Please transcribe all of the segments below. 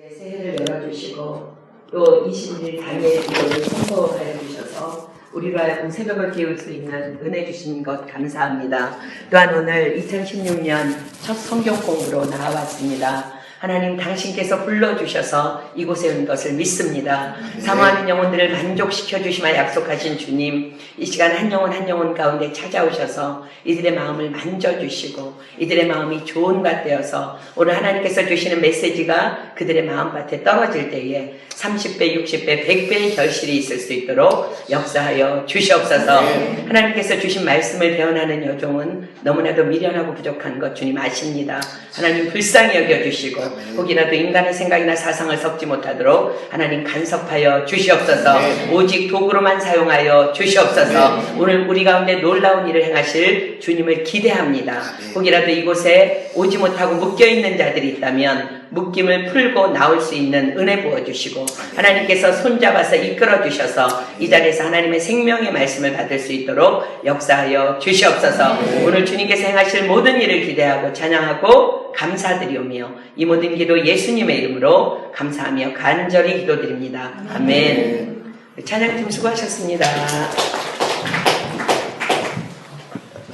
새해를 열어주시고 또 21일 당일 이걸 선포하여 주셔서 우리로 하여금 새벽을 깨울 수 있는 은혜 주신 것 감사합니다. 또한 오늘 2016년 첫 성경 공부로 나와왔습니다. 하나님 당신께서 불러주셔서 이곳에 온 것을 믿습니다. 사모하는 영혼들을 만족시켜 주시마 약속하신 주님, 이 시간 한 영혼 한 영혼 가운데 찾아오셔서 이들의 마음을 만져주시고 이들의 마음이 좋은 것 되어서 오늘 하나님께서 주시는 메시지가 그들의 마음밭에 떨어질 때에 30배, 60배, 100배의 결실이 있을 수 있도록 역사하여 주시옵소서. 하나님께서 주신 말씀을 배워나는 여종은 너무나도 미련하고 부족한 것 주님 아십니다. 하나님 불쌍히 여겨주시고 혹이라도 인간의 생각이나 사상을 섞지 못하도록 하나님 간섭하여 주시옵소서. 오직 도구로만 사용하여 주시옵소서. 오늘 우리 가운데 놀라운 일을 행하실 주님을 기대합니다. 혹이라도 이곳에 오지 못하고 묶여있는 자들이 있다면 묶임을 풀고 나올 수 있는 은혜 부어주시고 하나님께서 손잡아서 이끌어주셔서 이 자리에서 하나님의 생명의 말씀을 받을 수 있도록 역사하여 주시옵소서. 오늘 주님께서 행하실 모든 일을 기대하고 찬양하고 감사드리오며 이 모든 기도 예수님의 이름으로 감사하며 간절히 기도드립니다. 아멘. 찬양팀 수고하셨습니다.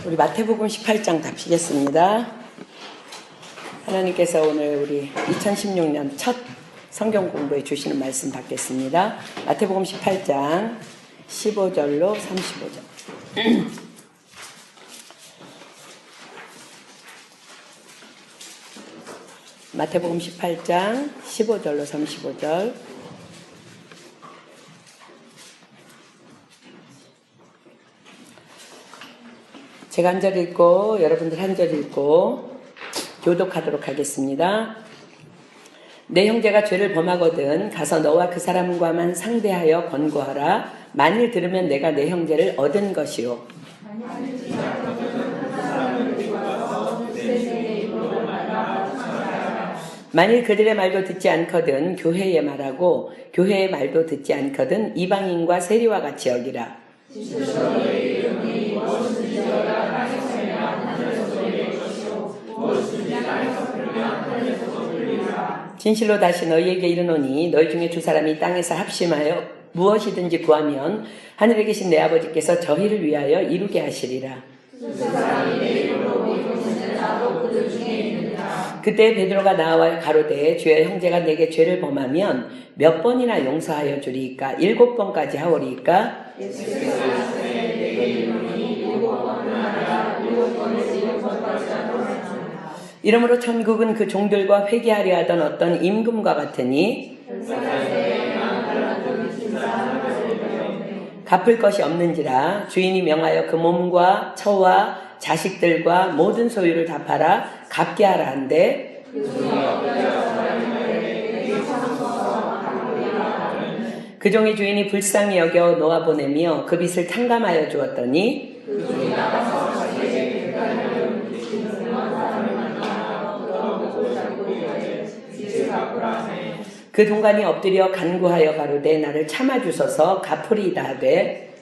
우리 마태복음 18장 답시겠습니다. 하나님께서 오늘 우리 2016년 첫 성경 공부에 주시는 말씀 받겠습니다. 마태복음 18장 15절로 35절. 마태복음 18장 15절로 35절. 제가 한 절 읽고 여러분들 한 절 읽고 교독하도록 하겠습니다. 내 형제가 죄를 범하거든 가서 너와 그 사람과만 상대하여 권고하라. 만일 들으면 내가 내 형제를 얻은 것이요. 만일 그들의 말도 듣지 않거든 교회의 말하고 교회의 말도 듣지 않거든 이방인과 세리와 같이 여기라. 진실로 다시 너희에게 이르노니 너희 중에 두 사람이 땅에서 합심하여 무엇이든지 구하면 하늘에 계신 내 아버지께서 저희를 위하여 이루게 하시리라. 그때 베드로가 나와 가로되 주여 형제가 내게 죄를 범하면 몇 번이나 용서하여 주리이까 7번까지 하오리이까. 이러므로 천국은 그 종들과 회개하려 하던 어떤 임금과 같으니 갚을 것이 없는지라 주인이 명하여 그 몸과 처와 자식들과 모든 소유를 다 팔아 갚게 하라 한데 그 종의 주인이 불쌍히 여겨 놓아보내며 그 빚을 탕감하여 주었더니 그 동관이 엎드려 간구하여 가로되 나를 참아주소서 갚으리이다 하되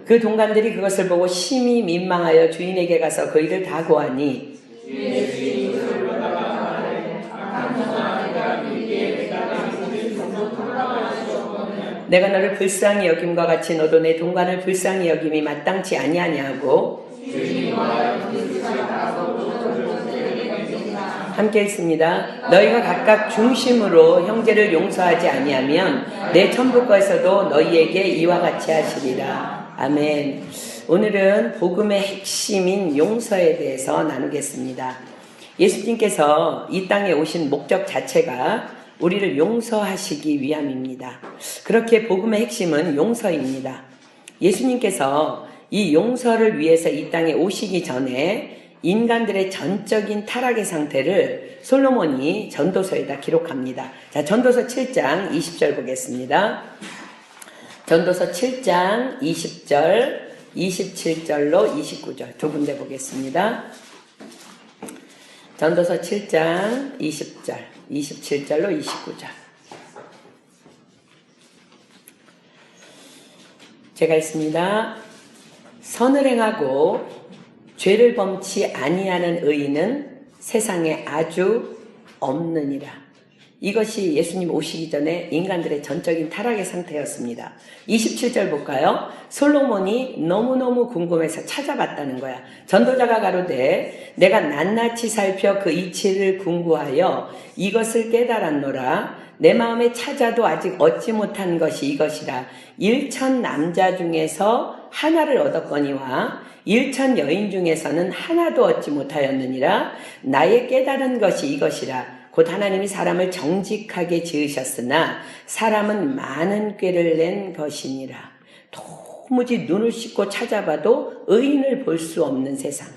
그 동관들이 그것을 보고 심히 민망하여 주인에게 가서 그 일을 다 고하니 내가 너를 불쌍히 여김과 같이 너도 내 동관을 불쌍히 여김이 마땅치 아니하냐고 함께 있습니다. 너희가 각각 중심으로 형제를 용서하지 아니하면 내 천국에서도 너희에게 이와 같이 하시리라. 아멘. 오늘은 복음의 핵심인 용서에 대해서 나누겠습니다. 예수님께서 이 땅에 오신 목적 자체가 우리를 용서하시기 위함입니다. 그렇게 복음의 핵심은 용서입니다. 예수님께서 이 용서를 위해서 이 땅에 오시기 전에 인간들의 전적인 타락의 상태를 솔로몬이 전도서에다 기록합니다. 자, 전도서 7장 20절 보겠습니다. 전도서 7장 20절, 27절로 29절 두 군데 보겠습니다. 전도서 7장 20절, 27절로 29절. 제가 읽습니다. 선을 행하고 죄를 범치 아니하는 의인은 세상에 아주 없느니라. 이것이 예수님 오시기 전에 인간들의 전적인 타락의 상태였습니다. 27절 볼까요? 솔로몬이 너무너무 궁금해서 찾아봤다는 거야. 전도자가 가로되 내가 낱낱이 살펴 그 이치를 궁구하여 이것을 깨달았노라. 내 마음에 찾아도 아직 얻지 못한 것이 이것이라. 1천 남자 중에서 하나를 얻었거니와 1천 여인 중에서는 하나도 얻지 못하였느니라. 나의 깨달은 것이 이것이라. 곧 하나님이 사람을 정직하게 지으셨으나 사람은 많은 꾀를 낸 것이니라. 도무지 눈을 씻고 찾아봐도 의인을 볼 수 없는 세상.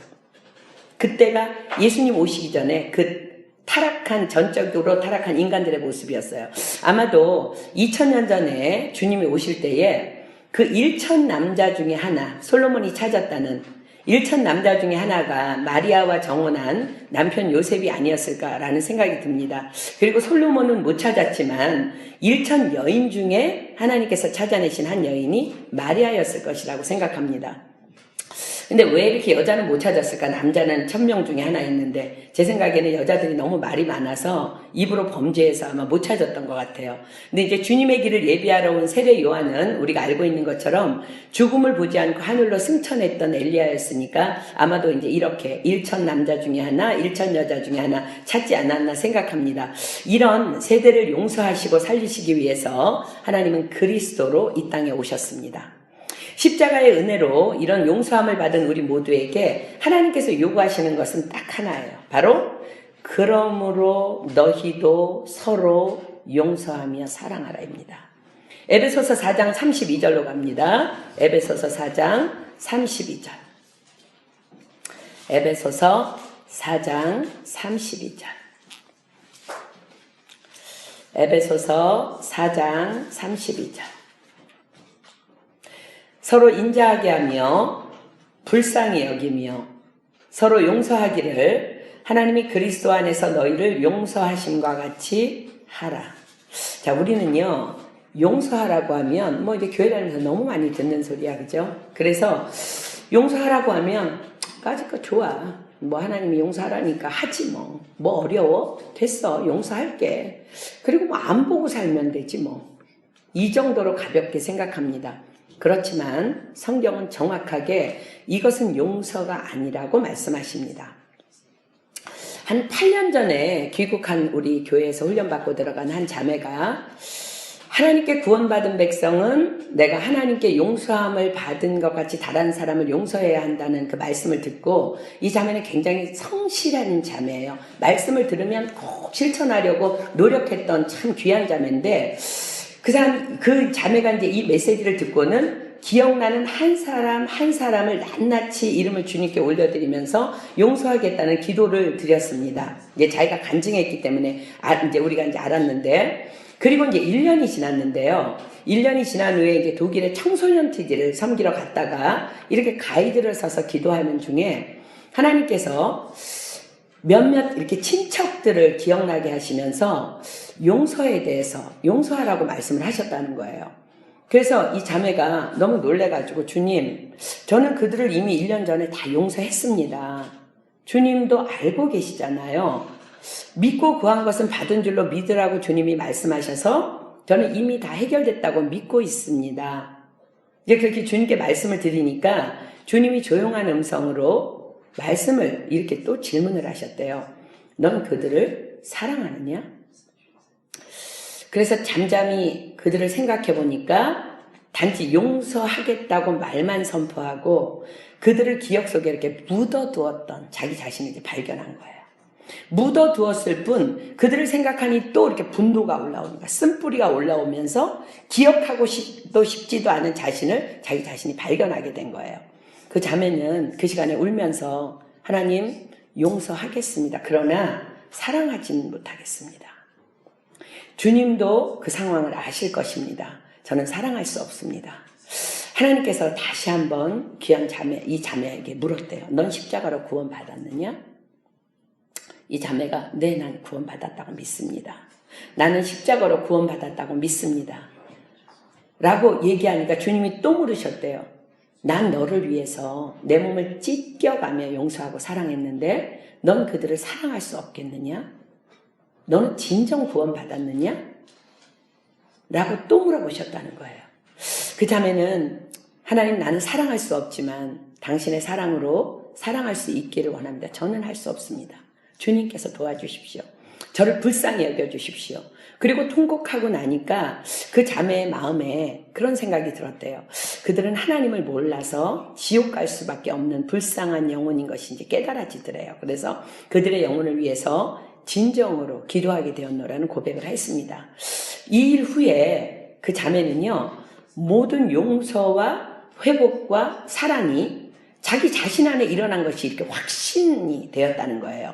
그때가 예수님 오시기 전에 그 타락한, 전적으로 타락한 인간들의 모습이었어요. 아마도 2000년 전에 주님이 오실 때에 그 1천 남자 중에 하나, 솔로몬이 찾았다는 1천 남자 중에 하나가 마리아와 정혼한 남편 요셉이 아니었을까라는 생각이 듭니다. 그리고 솔로몬은 못 찾았지만 1천 여인 중에 하나님께서 찾아내신 한 여인이 마리아였을 것이라고 생각합니다. 근데 왜 이렇게 여자는 못 찾았을까? 남자는 1000명 중에 하나였는데 제 생각에는 여자들이 너무 말이 많아서 입으로 범죄해서 아마 못 찾았던 것 같아요. 근데 이제 주님의 길을 예비하러 온 세례 요한은 우리가 알고 있는 것처럼 죽음을 보지 않고 하늘로 승천했던 엘리야였으니까 아마도 이제 이렇게 1천 남자 중에 하나, 1천 여자 중에 하나 찾지 않았나 생각합니다. 이런 세대를 용서하시고 살리시기 위해서 하나님은 그리스도로 이 땅에 오셨습니다. 십자가의 은혜로 이런 용서함을 받은 우리 모두에게 하나님께서 요구하시는 것은 딱 하나예요. 바로 그러므로 너희도 서로 용서하며 사랑하라입니다. 에베소서 4장 32절로 갑니다. 에베소서 4장 32절. 에베소서 4장 32절. 에베소서 4장 32절. 서로 인자하게 하며 불쌍히 여기며 서로 용서하기를 하나님이 그리스도 안에서 너희를 용서하심과 같이 하라. 자, 우리는요, 용서하라고 하면 이제 교회 다니면서 너무 많이 듣는 소리야, 그죠? 그래서 용서하라고 하면 까짓 좋아. 하나님이 용서하라니까 하지 뭐 어려워? 됐어, 용서할게. 그리고 안 보고 살면 되지 이 정도로 가볍게 생각합니다. 그렇지만 성경은 정확하게 이것은 용서가 아니라고 말씀하십니다. 한 8년 전에 귀국한 우리 교회에서 훈련받고 들어간 한 자매가 하나님께 구원받은 백성은 내가 하나님께 용서함을 받은 것 같이 다른 사람을 용서해야 한다는 그 말씀을 듣고, 이 자매는 굉장히 성실한 자매예요. 말씀을 들으면 꼭 실천하려고 노력했던 참 귀한 자매인데, 그 자매가 이제 이 메시지를 듣고는 기억나는 한 사람 한 사람을 낱낱이 이름을 주님께 올려드리면서 용서하겠다는 기도를 드렸습니다. 이제 자기가 간증했기 때문에 이제 우리가 이제 알았는데, 그리고 이제 1년이 지났는데요. 1년이 지난 후에 이제 독일의 청소년 TV를 섬기러 갔다가 이렇게 가이드를 서서 기도하는 중에 하나님께서 몇몇 이렇게 친척들을 기억나게 하시면서 용서에 대해서 용서하라고 말씀을 하셨다는 거예요. 그래서 이 자매가 너무 놀래가지고, 주님, 저는 그들을 이미 1년 전에 다 용서했습니다. 주님도 알고 계시잖아요. 믿고 구한 것은 받은 줄로 믿으라고 주님이 말씀하셔서 저는 이미 다 해결됐다고 믿고 있습니다. 이제 그렇게 주님께 말씀을 드리니까 주님이 조용한 음성으로 말씀을 이렇게 또 질문을 하셨대요. 넌 그들을 사랑하느냐? 그래서 잠잠히 그들을 생각해 보니까 단지 용서하겠다고 말만 선포하고 그들을 기억 속에 이렇게 묻어두었던 자기 자신을 이제 발견한 거예요. 묻어두었을 뿐 그들을 생각하니 또 이렇게 분노가 올라오는 거야. 쓴뿌리가 올라오면서 기억하고 싶지도 않은 자신을 자기 자신이 발견하게 된 거예요. 그 자매는 그 시간에 울면서 하나님 용서하겠습니다. 그러나 사랑하지는 못하겠습니다. 주님도 그 상황을 아실 것입니다. 저는 사랑할 수 없습니다. 하나님께서 다시 한번 귀한 이 자매에게 물었대요. 넌 십자가로 구원받았느냐? 이 자매가 네, 난 구원받았다고 믿습니다. 나는 십자가로 구원받았다고 믿습니다. 라고 얘기하니까 주님이 또 물으셨대요. 난 너를 위해서 내 몸을 찢겨가며 용서하고 사랑했는데 넌 그들을 사랑할 수 없겠느냐? 너는 진정 구원받았느냐? 라고 또 물어보셨다는 거예요. 그 자매는 하나님, 나는 사랑할 수 없지만 당신의 사랑으로 사랑할 수 있기를 원합니다. 저는 할 수 없습니다. 주님께서 도와주십시오. 저를 불쌍히 여겨주십시오. 그리고 통곡하고 나니까 그 자매의 마음에 그런 생각이 들었대요. 그들은 하나님을 몰라서 지옥 갈 수밖에 없는 불쌍한 영혼인 것인지 깨달아지더래요. 그래서 그들의 영혼을 위해서 진정으로 기도하게 되었노라는 고백을 했습니다. 이 일 후에 그 자매는요, 모든 용서와 회복과 사랑이 자기 자신 안에 일어난 것이 이렇게 확신이 되었다는 거예요.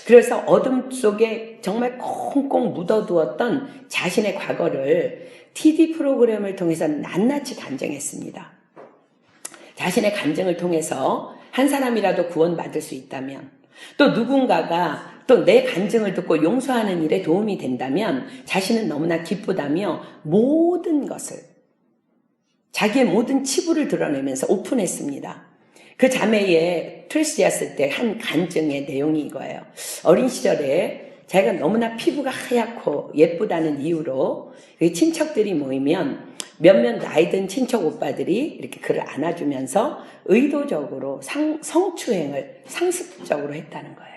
그래서 어둠 속에 정말 꽁꽁 묻어두었던 자신의 과거를 TD 프로그램을 통해서 낱낱이 단정했습니다. 자신의 감정을 통해서 한 사람이라도 구원받을 수 있다면, 또 누군가가 또 내 간증을 듣고 용서하는 일에 도움이 된다면 자신은 너무나 기쁘다며 모든 것을, 자기의 모든 치부를 드러내면서 오픈했습니다. 그 자매의 트레시였을 때 한 간증의 내용이 이거예요. 어린 시절에 자기가 너무나 피부가 하얗고 예쁘다는 이유로 친척들이 모이면 몇몇 나이 든 친척 오빠들이 이렇게 그를 안아주면서 의도적으로 성추행을 상습적으로 했다는 거예요.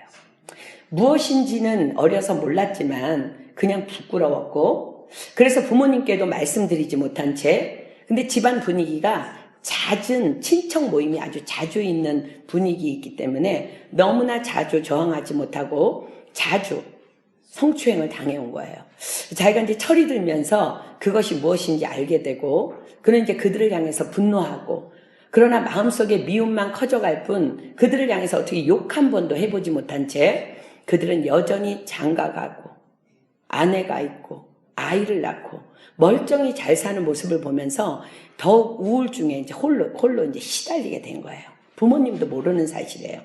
무엇인지는 어려서 몰랐지만 그냥 부끄러웠고, 그래서 부모님께도 말씀드리지 못한 채, 근데 집안 분위기가 잦은 친척 모임이 아주 자주 있는 분위기이기 때문에 너무나 자주 저항하지 못하고 자주 성추행을 당해온 거예요. 자기가 이제 철이 들면서 그것이 무엇인지 알게 되고, 그는 이제 그들을 향해서 분노하고, 그러나 마음속에 미움만 커져갈 뿐 그들을 향해서 어떻게 욕 한 번도 해보지 못한 채 그들은 여전히 장가가고 아내가 있고 아이를 낳고 멀쩡히 잘 사는 모습을 보면서 더욱 우울증에 이제 홀로 이제 시달리게 된 거예요. 부모님도 모르는 사실이에요.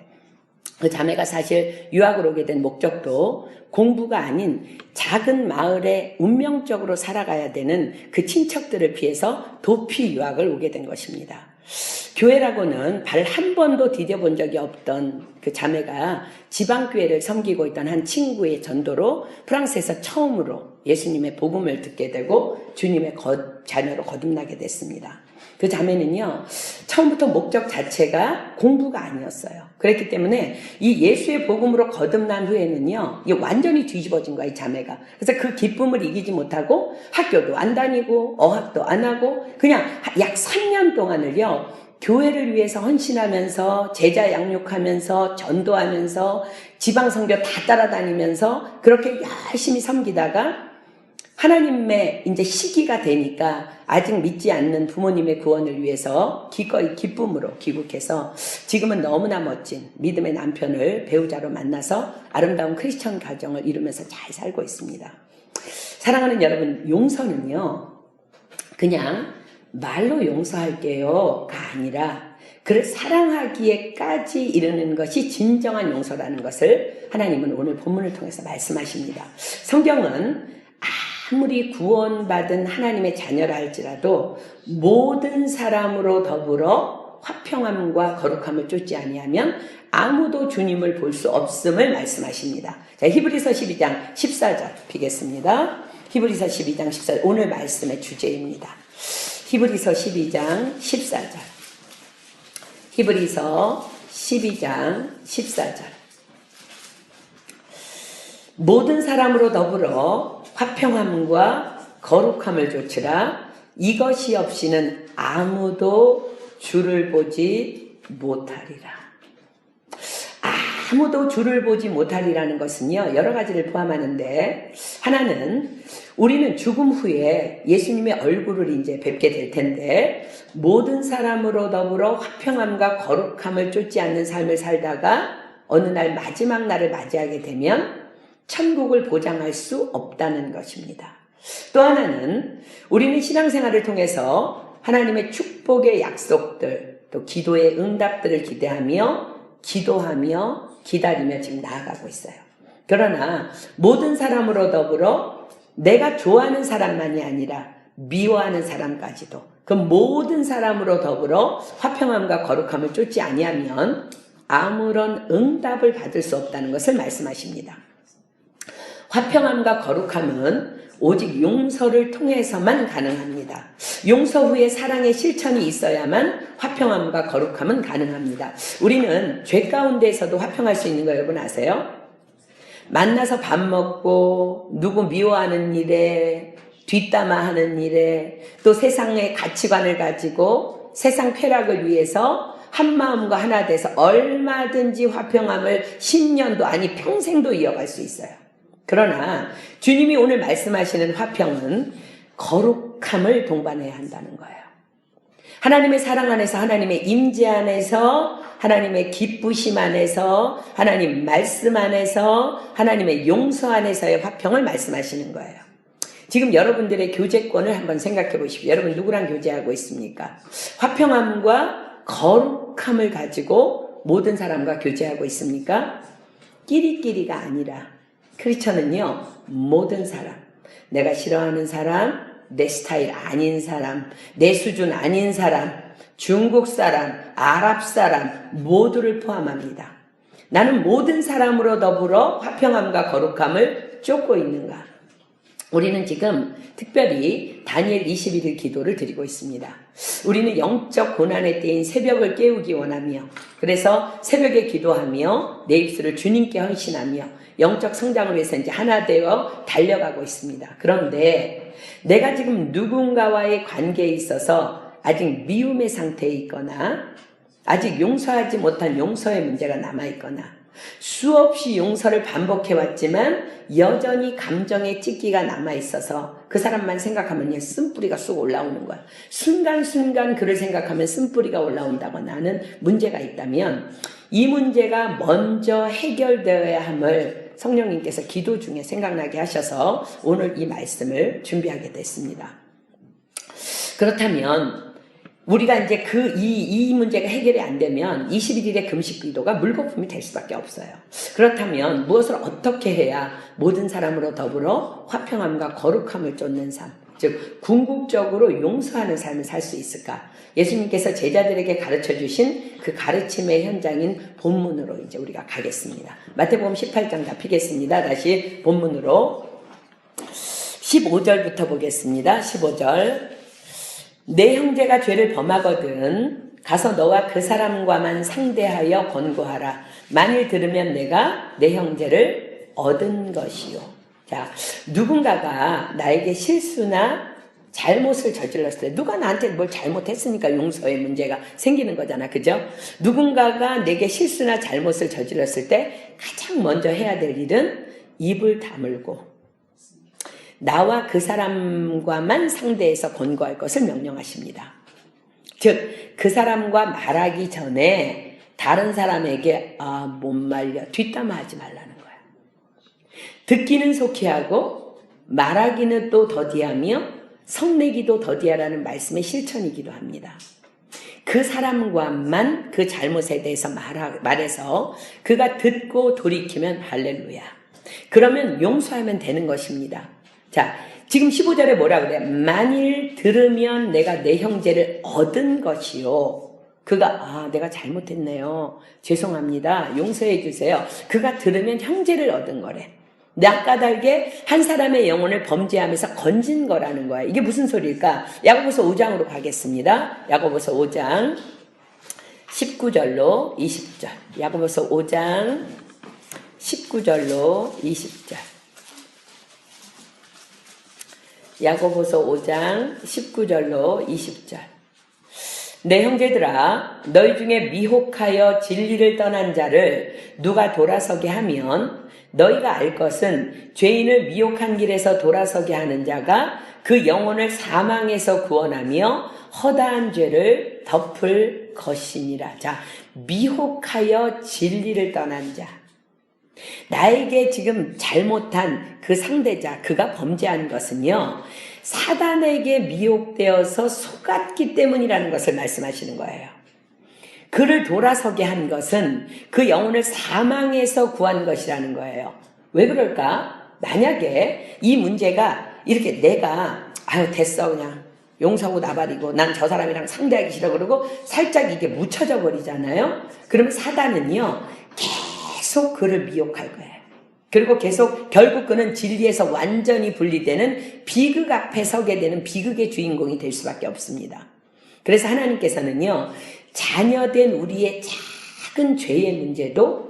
그 자매가 사실 유학을 오게 된 목적도 공부가 아닌 작은 마을에 운명적으로 살아가야 되는 그 친척들을 피해서 도피 유학을 오게 된 것입니다. 교회라고는 발 한 번도 디뎌본 적이 없던 그 자매가 지방교회를 섬기고 있던 한 친구의 전도로 프랑스에서 처음으로 예수님의 복음을 듣게 되고 주님의 자녀로 거듭나게 됐습니다. 그 자매는요, 처음부터 목적 자체가 공부가 아니었어요. 그랬기 때문에 이 예수의 복음으로 거듭난 후에는요, 이게 완전히 뒤집어진 거야, 이 자매가. 그래서 그 기쁨을 이기지 못하고 학교도 안 다니고 어학도 안 하고 그냥 약 3년 동안을요, 교회를 위해서 헌신하면서 제자 양육하면서 전도하면서 지방선교 다 따라다니면서 그렇게 열심히 섬기다가 하나님의 이제 시기가 되니까 아직 믿지 않는 부모님의 구원을 위해서 기꺼이 기쁨으로 귀국해서 지금은 너무나 멋진 믿음의 남편을 배우자로 만나서 아름다운 크리스천 가정을 이루면서 잘 살고 있습니다. 사랑하는 여러분, 용서는요, 그냥 말로 용서할게요가 아니라 그를 사랑하기에까지 이르는 것이 진정한 용서라는 것을 하나님은 오늘 본문을 통해서 말씀하십니다. 성경은 아무리 구원받은 하나님의 자녀라 할지라도 모든 사람으로 더불어 화평함과 거룩함을 쫓지 아니하면 아무도 주님을 볼 수 없음을 말씀하십니다. 자, 히브리서 12장 14절 비겠습니다. 히브리서 12장 14절, 오늘 말씀의 주제입니다. 히브리서 12장 14절. 히브리서 12장 14절. 모든 사람으로 더불어 화평함과 거룩함을 좇으라. 이것이 없이는 아무도 주를 보지 못하리라. 아무도 주를 보지 못하리라는 것은요, 여러 가지를 포함하는데, 하나는 우리는 죽음 후에 예수님의 얼굴을 이제 뵙게 될 텐데, 모든 사람으로 더불어 화평함과 거룩함을 쫓지 않는 삶을 살다가 어느 날 마지막 날을 맞이하게 되면 천국을 보장할 수 없다는 것입니다. 또 하나는 우리는 신앙생활을 통해서 하나님의 축복의 약속들, 또 기도의 응답들을 기대하며 기도하며 기다리며 지금 나아가고 있어요. 그러나 모든 사람으로 더불어 내가 좋아하는 사람만이 아니라 미워하는 사람까지도, 그 모든 사람으로 더불어 화평함과 거룩함을 쫓지 아니하면 아무런 응답을 받을 수 없다는 것을 말씀하십니다. 화평함과 거룩함은 오직 용서를 통해서만 가능합니다. 용서 후에 사랑의 실천이 있어야만 화평함과 거룩함은 가능합니다. 우리는 죄 가운데에서도 화평할 수 있는 거 여러분 아세요? 만나서 밥 먹고 누구 미워하는 일에 뒷담화하는 일에 또 세상의 가치관을 가지고 세상 쾌락을 위해서 한마음과 하나 돼서 얼마든지 화평함을 10년도 아니 평생도 이어갈 수 있어요. 그러나 주님이 오늘 말씀하시는 화평은 거룩함을 동반해야 한다는 거예요. 하나님의 사랑 안에서, 하나님의 임재 안에서, 하나님의 기쁘심 안에서, 하나님 말씀 안에서, 하나님의 용서 안에서의 화평을 말씀하시는 거예요. 지금 여러분들의 교제권을 한번 생각해 보십시오. 여러분 누구랑 교제하고 있습니까? 화평함과 거룩함을 가지고 모든 사람과 교제하고 있습니까? 끼리끼리가 아니라 크리스천은요, 모든 사람, 내가 싫어하는 사람, 내 스타일 아닌 사람, 내 수준 아닌 사람, 중국 사람, 아랍 사람 모두를 포함합니다. 나는 모든 사람으로 더불어 화평함과 거룩함을 쫓고 있는가? 우리는 지금 특별히 다니엘 21일 기도를 드리고 있습니다. 우리는 영적 고난의 때인 새벽을 깨우기 원하며, 그래서 새벽에 기도하며 내 입술을 주님께 헌신하며 영적 성장을 위해서 이제 하나 되어 달려가고 있습니다. 그런데 내가 지금 누군가와의 관계에 있어서 아직 미움의 상태에 있거나 아직 용서하지 못한 용서의 문제가 남아있거나 수없이 용서를 반복해왔지만 여전히 감정의 찢기가 남아있어서 그 사람만 생각하면 쓴뿌리가 쑥 올라오는 거야. 순간순간 그를 생각하면 쓴뿌리가 올라온다거나 하는 문제가 있다면 이 문제가 먼저 해결되어야 함을 성령님께서 기도 중에 생각나게 하셔서 오늘 이 말씀을 준비하게 됐습니다. 그렇다면 우리가 이제 이 문제가 해결이 안 되면 21일의 금식 기도가 물거품이 될 수밖에 없어요. 그렇다면 무엇을 어떻게 해야 모든 사람으로 더불어 화평함과 거룩함을 쫓는 삶, 즉 궁극적으로 용서하는 삶을 살 수 있을까? 예수님께서 제자들에게 가르쳐 주신 그 가르침의 현장인 본문으로 이제 우리가 가겠습니다. 마태복음 18장 다 피겠습니다. 다시 본문으로 15절부터 보겠습니다. 15절. 내 형제가 죄를 범하거든 가서 너와 그 사람과만 상대하여 권고하라. 만일 들으면 내가 내 형제를 얻은 것이요. 자, 누군가가 나에게 실수나 잘못을 저질렀을 때, 누가 나한테 뭘 잘못했으니까 용서의 문제가 생기는 거잖아. 그죠? 누군가가 내게 실수나 잘못을 저질렀을 때 가장 먼저 해야 될 일은 입을 다물고 나와 그 사람과만 상대해서 권고할 것을 명령하십니다. 즉, 그 사람과 말하기 전에 다른 사람에게 못 말려 뒷담화하지 말라는 거야. 듣기는 속히 하고 말하기는 또 더디하며 성내기도 더디하라는 말씀의 실천이기도 합니다. 그 사람과만 그 잘못에 대해서 말해서 그가 듣고 돌이키면 할렐루야. 그러면 용서하면 되는 것입니다. 자, 지금 15절에 뭐라 그래? 만일 들으면 내가 내 형제를 얻은 것이요. 그가 내가 잘못했네요. 죄송합니다. 용서해 주세요. 그가 들으면 형제를 얻은 거래. 낯가달게 한 사람의 영혼을 범죄하면서 건진 거라는 거야. 이게 무슨 소리일까? 야고보서 5장으로 가겠습니다. 야고보서 5장 19절로 20절. 야고보서 5장 19절로 20절. 야고보서 5장 19절로 20절. 내 형제들아, 너희 중에 미혹하여 진리를 떠난 자를 누가 돌아서게 하면 너희가 알 것은 죄인을 미혹한 길에서 돌아서게 하는 자가 그 영혼을 사망에서 구원하며 허다한 죄를 덮을 것이니라. 자, 미혹하여 진리를 떠난 자. 나에게 지금 잘못한 그 상대자, 그가 범죄한 것은요, 사단에게 미혹되어서 속았기 때문이라는 것을 말씀하시는 거예요. 그를 돌아서게 한 것은 그 영혼을 사망에서 구한 것이라는 거예요. 왜 그럴까? 만약에 이 문제가 이렇게 내가 됐어 그냥 용서하고 나발이고 난 저 사람이랑 상대하기 싫어 그러고 살짝 이게 묻혀져 버리잖아요. 그러면 사단은요 계속 그를 미혹할 거예요. 그리고 계속 결국 그는 진리에서 완전히 분리되는 비극 앞에 서게 되는 비극의 주인공이 될 수밖에 없습니다. 그래서 하나님께서는요 자녀된 우리의 작은 죄의 문제도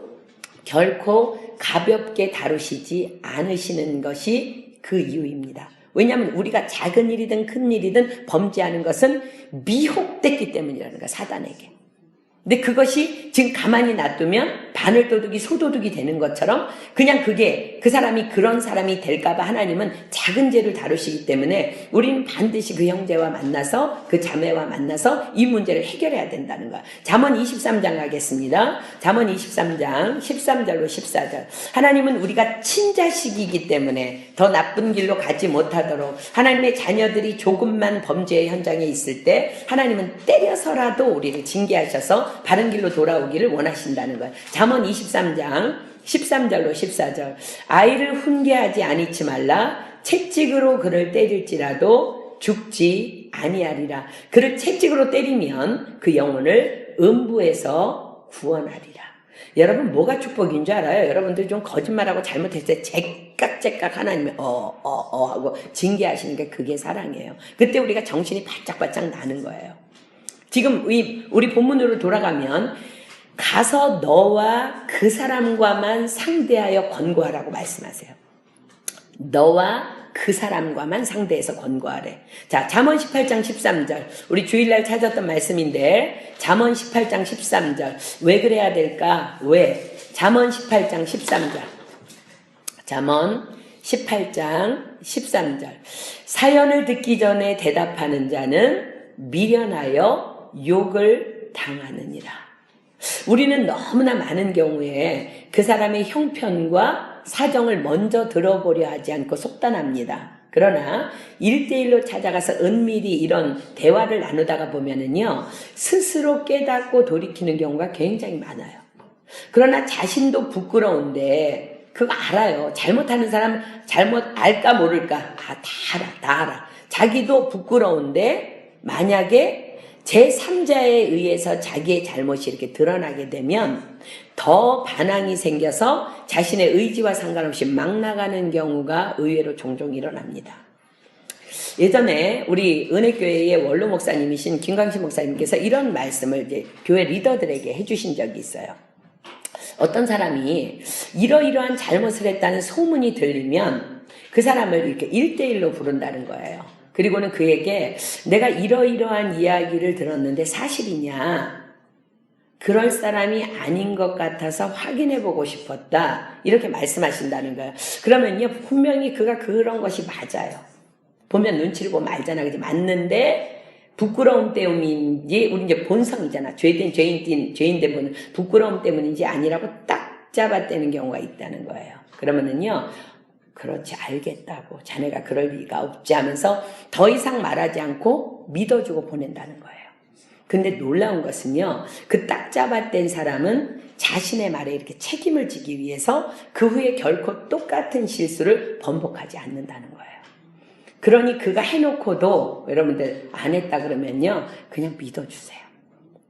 결코 가볍게 다루시지 않으시는 것이 그 이유입니다. 왜냐하면 우리가 작은 일이든 큰 일이든 범죄하는 것은 미혹됐기 때문이라는 거야, 사단에게. 근데 그것이 지금 가만히 놔두면 바늘도둑이 소도둑이 되는 것처럼 그냥 그게 그 사람이 그런 사람이 될까봐 하나님은 작은 죄를 다루시기 때문에 우리는 반드시 그 형제와 만나서 그 자매와 만나서 이 문제를 해결해야 된다는 거야. 잠언 23장 가겠습니다. 잠언 23장 13절로 14절. 하나님은 우리가 친자식이기 때문에 더 나쁜 길로 가지 못하도록 하나님의 자녀들이 조금만 범죄의 현장에 있을 때 하나님은 때려서라도 우리를 징계하셔서 바른 길로 돌아오기를 원하신다는 거예요. 잠언 23장 13절로 14절. 아이를 훈계하지 아니치 말라. 채찍으로 그를 때릴지라도 죽지 아니하리라. 그를 채찍으로 때리면 그 영혼을 음부에서 구원하리라. 여러분 뭐가 축복인 줄 알아요? 여러분들 좀 거짓말하고 잘못했을 때 째깍째깍 하나님이 하고 징계하시는 게 그게 사랑이에요. 그때 우리가 정신이 바짝바짝 나는 거예요. 지금 우리 본문으로 돌아가면 가서 너와 그 사람과만 상대하여 권고하라고 말씀하세요. 너와 그 사람과만 상대해서 권고하래. 자, 잠언 18장 13절. 우리 주일날 찾았던 말씀인데 잠언 18장 13절. 왜 그래야 될까? 왜? 잠언 18장 13절. 잠언 18장 13절. 사연을 듣기 전에 대답하는 자는 미련하여 욕을 당하느니라. 우리는 너무나 많은 경우에 그 사람의 형편과 사정을 먼저 들어보려 하지 않고 속단합니다. 그러나 1대1로 찾아가서 은밀히 이런 대화를 나누다가 보면은요, 스스로 깨닫고 돌이키는 경우가 굉장히 많아요. 그러나 자신도 부끄러운데 그거 알아요. 잘못하는 사람 잘못 알까 모를까? 다 알아. 자기도 부끄러운데 만약에 제3자에 의해서 자기의 잘못이 이렇게 드러나게 되면 더 반항이 생겨서 자신의 의지와 상관없이 막 나가는 경우가 의외로 종종 일어납니다. 예전에 우리 은혜교회의 원로 목사님이신 김광신 목사님께서 이런 말씀을 이제 교회 리더들에게 해주신 적이 있어요. 어떤 사람이 이러이러한 잘못을 했다는 소문이 들리면 그 사람을 이렇게 1대1로 부른다는 거예요. 그리고는 그에게 내가 이러이러한 이야기를 들었는데 사실이냐? 그럴 사람이 아닌 것 같아서 확인해보고 싶었다. 이렇게 말씀하신다는 거예요. 그러면요, 분명히 그가 그런 것이 맞아요. 보면 눈치를 보면 알잖아. 그지? 맞는데 부끄러움 때문인지, 우리 이제 본성이잖아. 죄인된 분은 부끄러움 때문인지 아니라고 딱 잡아떼는 경우가 있다는 거예요. 그러면은요, 그렇지, 알겠다고, 자네가 그럴 리가 없지 하면서 더 이상 말하지 않고 믿어주고 보낸다는 거예요. 근데 놀라운 것은요, 그 딱 잡아댄 사람은 자신의 말에 이렇게 책임을 지기 위해서 그 후에 결코 똑같은 실수를 번복하지 않는다는 거예요. 그러니 그가 해놓고도 여러분들 안 했다 그러면요, 그냥 믿어주세요.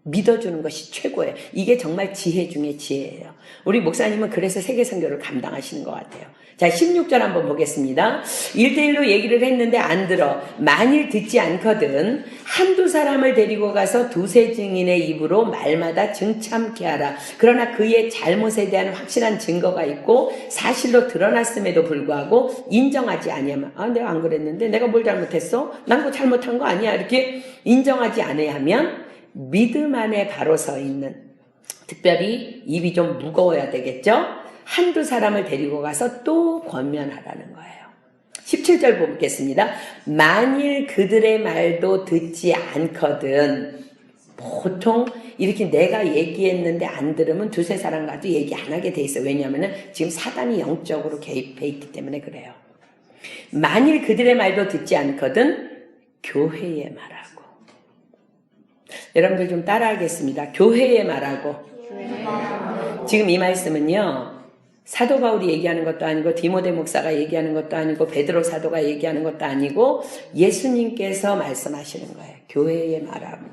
믿어주는 것이 최고예요. 이게 정말 지혜 중에 지혜예요. 우리 목사님은 그래서 세계선교를 감당하시는 것 같아요. 자, 16절 한번 보겠습니다. 1대1로 얘기를 했는데 안 들어. 만일 듣지 않거든 한두 사람을 데리고 가서 두세 증인의 입으로 말마다 증참케 하라. 그러나 그의 잘못에 대한 확실한 증거가 있고 사실로 드러났음에도 불구하고 인정하지 아니하면, 내가 안 그랬는데 내가 뭘 잘못했어? 난 그거 잘못한 거 아니야. 이렇게 인정하지 않으면 믿음 안에 바로 서 있는, 특별히 입이 좀 무거워야 되겠죠? 한두 사람을 데리고 가서 또 권면하라는 거예요. 17절 보겠습니다. 만일 그들의 말도 듣지 않거든. 보통 이렇게 내가 얘기했는데 안 들으면 두세 사람 가도 얘기 안 하게 돼 있어요. 왜냐하면 지금 사단이 영적으로 개입해 있기 때문에 그래요. 만일 그들의 말도 듣지 않거든 교회에 말하고. 여러분들 좀 따라하겠습니다. 교회에 말하고. 지금 이 말씀은요, 사도 바울이 얘기하는 것도 아니고 디모데 목사가 얘기하는 것도 아니고 베드로 사도가 얘기하는 것도 아니고 예수님께서 말씀하시는 거예요. 교회의 말하고.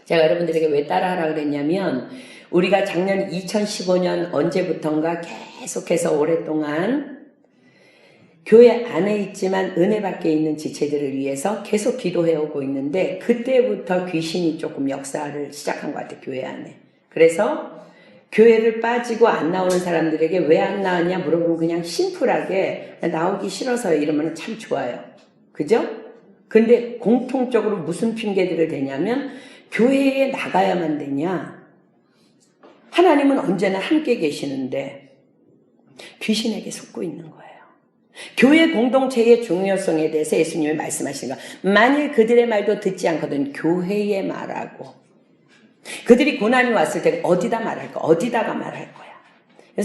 제가 여러분들에게 왜 따라하라 그랬냐면 우리가 작년 2015년 언제부턴가 계속해서 오랫동안 교회 안에 있지만 은혜 밖에 있는 지체들을 위해서 계속 기도해오고 있는데 그때부터 귀신이 조금 역사를 시작한 것 같아요. 교회 안에. 그래서 교회를 빠지고 안 나오는 사람들에게 왜 안 나왔냐 물어보면 그냥 심플하게 나오기 싫어서 이러면 참 좋아요. 그죠? 근데 공통적으로 무슨 핑계들을 대냐면 교회에 나가야만 되냐? 하나님은 언제나 함께 계시는데 귀신에게 속고 있는 거예요. 교회 공동체의 중요성에 대해서 예수님이 말씀하신 거. 만일 그들의 말도 듣지 않거든 교회에 말하고. 그들이 고난이 왔을 때 어디다 말할까? 어디다가 말할 거야.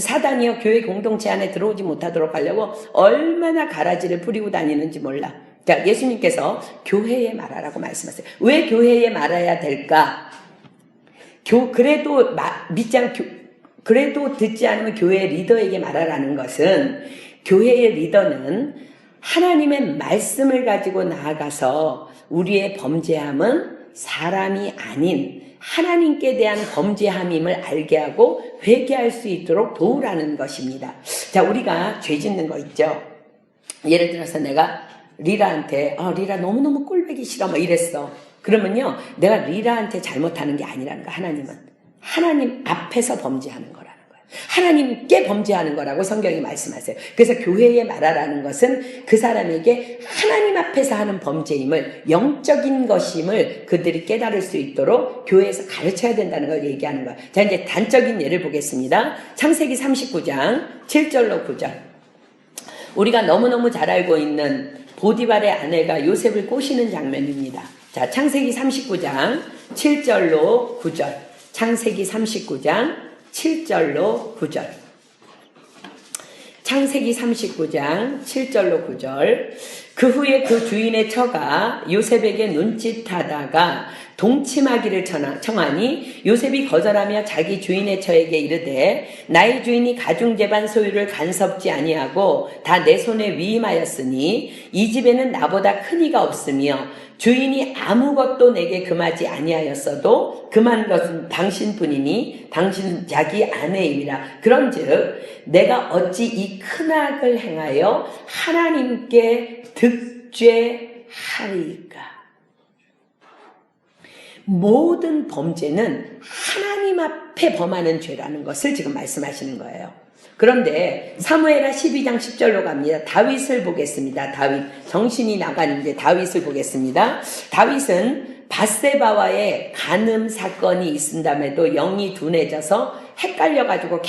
사단이요 교회 공동체 안에 들어오지 못하도록 하려고 얼마나 가라지를 뿌리고 다니는지 몰라. 자, 예수님께서 교회에 말하라고 말씀하세요. 왜 교회에 말해야 될까? 그래도 듣지 않으면 교회 리더에게 말하라는 것은 교회의 리더는 하나님의 말씀을 가지고 나아가서 우리의 범죄함은 사람이 아닌 하나님께 대한 범죄함임을 알게 하고 회개할 수 있도록 도우라는 것입니다. 자, 우리가 죄 짓는 거 있죠. 예를 들어서 내가 리라한테 리라 너무너무 꼴보기 싫어 뭐 이랬어. 그러면요 내가 리라한테 잘못하는 게 아니라는 거야. 하나님은 하나님 앞에서 범죄하는 거라는 거야. 하나님께 범죄하는 거라고 성경이 말씀하세요. 그래서 교회에 말하라는 것은 그 사람에게 하나님 앞에서 하는 범죄임을 영적인 것임을 그들이 깨달을 수 있도록 교회에서 가르쳐야 된다는 걸 얘기하는 거야. 자, 이제 단적인 예를 보겠습니다. 창세기 39장 7절로 9절. 우리가 너무너무 잘 알고 있는 보디발의 아내가 요셉을 꼬시는 장면입니다. 자, 창세기 39장 7절로 9절. 창세기 39장 7절로 9절. 창세기 39장 7절로 9절. 그 후에 그 주인의 처가 요셉에게 눈짓하다가 동침하기를 청하니 요셉이 거절하며 자기 주인의 처에게 이르되 나의 주인이 가중제반 소유를 간섭지 아니하고 다 내 손에 위임하였으니 이 집에는 나보다 큰 이가 없으며 주인이 아무것도 내게 금하지 아니하였어도 금한 것은 당신뿐이니 당신은 자기 아내임이라. 그런즉 내가 어찌 이 큰 악을 행하여 하나님께 득죄하리까. 모든 범죄는 하나님 앞에 범하는 죄라는 것을 지금 말씀하시는 거예요. 그런데 사무엘하 12장 10절로 갑니다. 다윗을 보겠습니다. 다윗. 정신이 나가는데 다윗을 보겠습니다. 다윗은 밧세바와의 간음 사건이 있은다음에도 영이 둔해져서 헷갈려가지고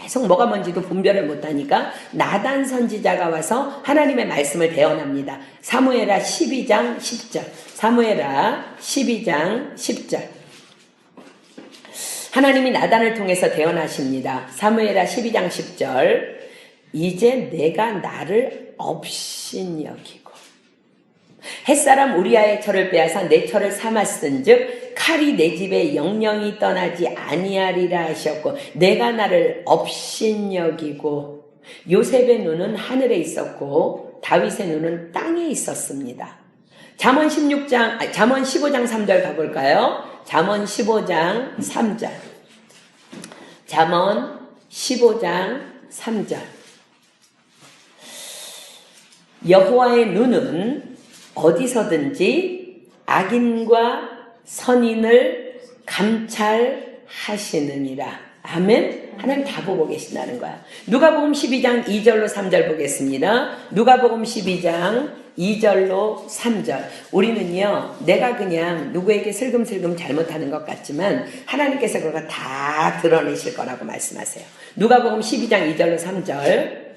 계속 뭐가 뭔지도 분별을 못하니까 나단 선지자가 와서 하나님의 말씀을 대언합니다. 사무엘하 12장 10절. 사무엘하 12장 10절. 하나님이 나단을 통해서 대언하십니다. 사무엘하 12장 10절. 이제 내가 나를 업신여기고 햇사람 우리아의 철을 빼앗아 내 철을 삼았은즉 칼이 내 집에 영영이 떠나지 아니하리라 하셨고 잠언 나를 업신여기고. 요셉의 눈은 하늘에 있었고 다윗의 눈은 땅에 있었습니다. 잠언 15장 3절 가볼까요? 잠언 15장 3절. 잠언 15장 3절. 여호와의 눈은 어디서든지 악인과 선인을 감찰하시느니라. 아멘. 하나님 다 보고 계신다는 거야. 누가복음 12장 2절로 3절 보겠습니다. 누가복음 12장 2절로 3절. 우리는요, 내가 그냥 누구에게 슬금슬금 잘못하는 것 같지만 하나님께서 그거 다 드러내실 거라고 말씀하세요. 누가복음 12장 2절로 3절.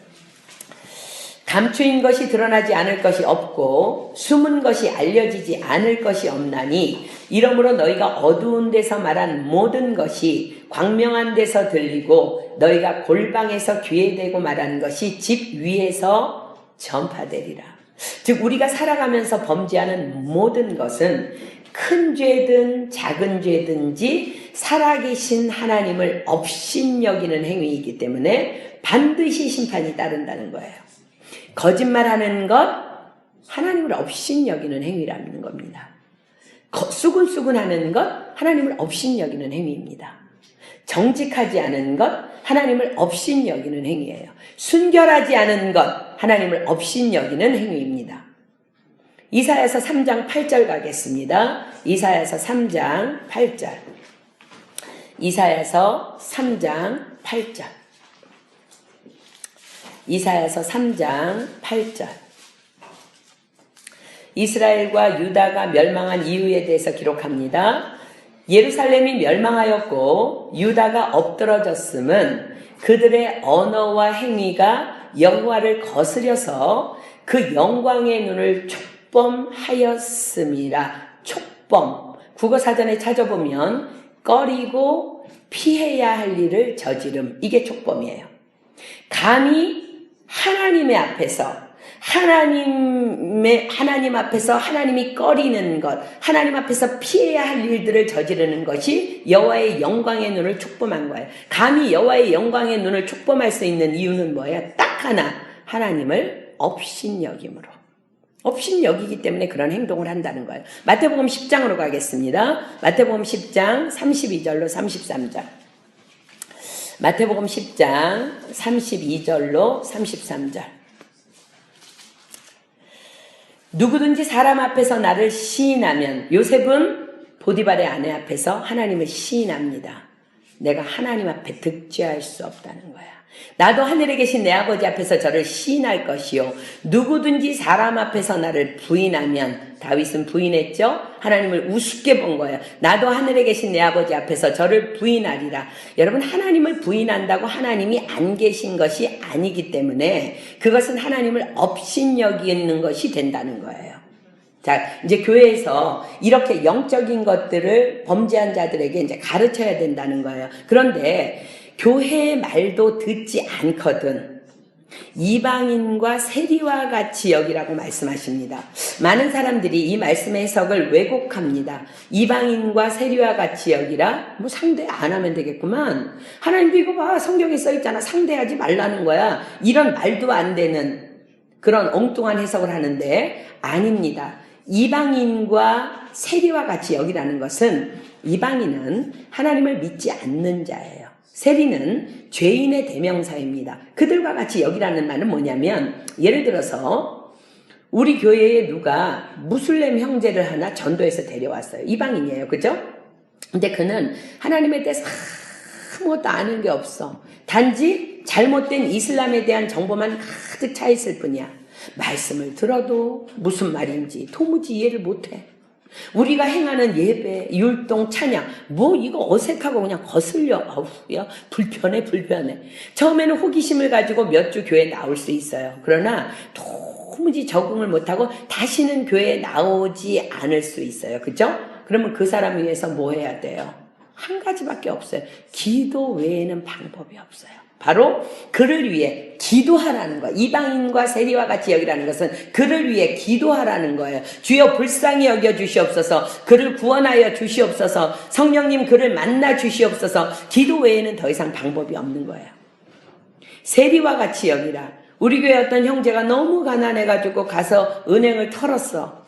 감추인 것이 드러나지 않을 것이 없고 숨은 것이 알려지지 않을 것이 없나니 이러므로 너희가 어두운 데서 말한 모든 것이 광명한 데서 들리고 너희가 골방에서 귀에 대고 말한 것이 집 위에서 전파되리라. 즉 우리가 살아가면서 범죄하는 모든 것은 큰 죄든 작은 죄든지 살아계신 하나님을 업신여기는 행위이기 때문에 반드시 심판이 따른다는 거예요. 거짓말하는 것, 하나님을 업신여기는 행위라는 겁니다. 수군수군하는 것, 하나님을 업신여기는 행위입니다. 정직하지 않은 것, 하나님을 업신여기는 행위예요. 순결하지 않은 것, 하나님을 업신여기는 행위입니다. 이사야서 3장 8절 가겠습니다. 이사야서 3장 8절. 이사야서 3장 8절. 이사야서 3장 8절. 이스라엘과 유다가 멸망한 이유에 대해서 기록합니다. 예루살렘이 멸망하였고 유다가 엎드러졌음은 그들의 언어와 행위가 여호와를 거스려서 그 영광의 눈을 촉범하였음이라. 촉범. 국어사전에 찾아보면 꺼리고 피해야 할 일을 저지름. 이게 촉범이에요. 감히 하나님의 앞에서 하나님 앞에서 하나님이 꺼리는 것, 하나님 앞에서 피해야 할 일들을 저지르는 것이 여호와의 영광의 눈을 촉범한 거예요. 감히 여호와의 영광의 눈을 촉범할 수 있는 이유는 뭐예요? 딱 하나, 하나님을 업신여김으로. 업신여기기 때문에 그런 행동을 한다는 거예요. 마태복음 10장으로 가겠습니다. 마태복음 10장 32절로 33절. 마태복음 10장 32절로 33절. 누구든지 사람 앞에서 나를 시인하면, 요셉은 보디발의 아내 앞에서 하나님을 시인합니다. 내가 하나님 앞에 득죄할 수 없다는 거야. 나도 하늘에 계신 내 아버지 앞에서 저를 시인할 것이요, 누구든지 사람 앞에서 나를 부인하면, 다윗은 부인했죠. 하나님을 우습게 본 거예요. 나도 하늘에 계신 내 아버지 앞에서 저를 부인하리라. 여러분, 하나님을 부인한다고 하나님이 안 계신 것이 아니기 때문에 그것은 하나님을 업신여기는 것이 된다는 거예요. 자, 이제 교회에서 이렇게 영적인 것들을 범죄한 자들에게 이제 가르쳐야 된다는 거예요. 그런데 교회의 말도 듣지 않거든 이방인과 세리와 같이 여기라고 말씀하십니다. 많은 사람들이 이 말씀의 해석을 왜곡합니다. 이방인과 세리와 같이 여기라? 뭐 상대 안 하면 되겠구만. 하나님도 이거 봐, 성경에 써있잖아. 상대하지 말라는 거야. 이런 말도 안 되는 그런 엉뚱한 해석을 하는데 아닙니다. 이방인과 세리와 같이 여기라는 것은, 이방인은 하나님을 믿지 않는 자예요. 세리는 죄인의 대명사입니다. 그들과 같이 여기라는 말은 뭐냐면, 예를 들어서 우리 교회에 누가 무슬림 형제를 하나 전도해서 데려왔어요. 이방인이에요. 그죠? 근데 그는 하나님에 대해서 아무것도 아는 게 없어. 단지 잘못된 이슬람에 대한 정보만 가득 차 있을 뿐이야. 말씀을 들어도 무슨 말인지 도무지 이해를 못해. 우리가 행하는 예배, 율동, 찬양, 뭐 이거 어색하고 그냥 거슬려. 아우, 야, 불편해. 처음에는 호기심을 가지고 몇 주 교회에 나올 수 있어요. 그러나 도무지 적응을 못하고 다시는 교회에 나오지 않을 수 있어요. 그죠? 그러면 그 사람을 위해서 뭐 해야 돼요? 한 가지밖에 없어요. 기도 외에는 방법이 없어요. 바로 그를 위해 기도하라는 거예요. 이방인과 세리와 같이 여기라는 것은 그를 위해 기도하라는 거예요. 주여 불쌍히 여겨 주시옵소서. 그를 구원하여 주시옵소서. 성령님 그를 만나 주시옵소서. 기도 외에는 더 이상 방법이 없는 거예요. 세리와 같이 여기라. 우리 교회 어떤 형제가 너무 가난해가지고 가서 은행을 털었어.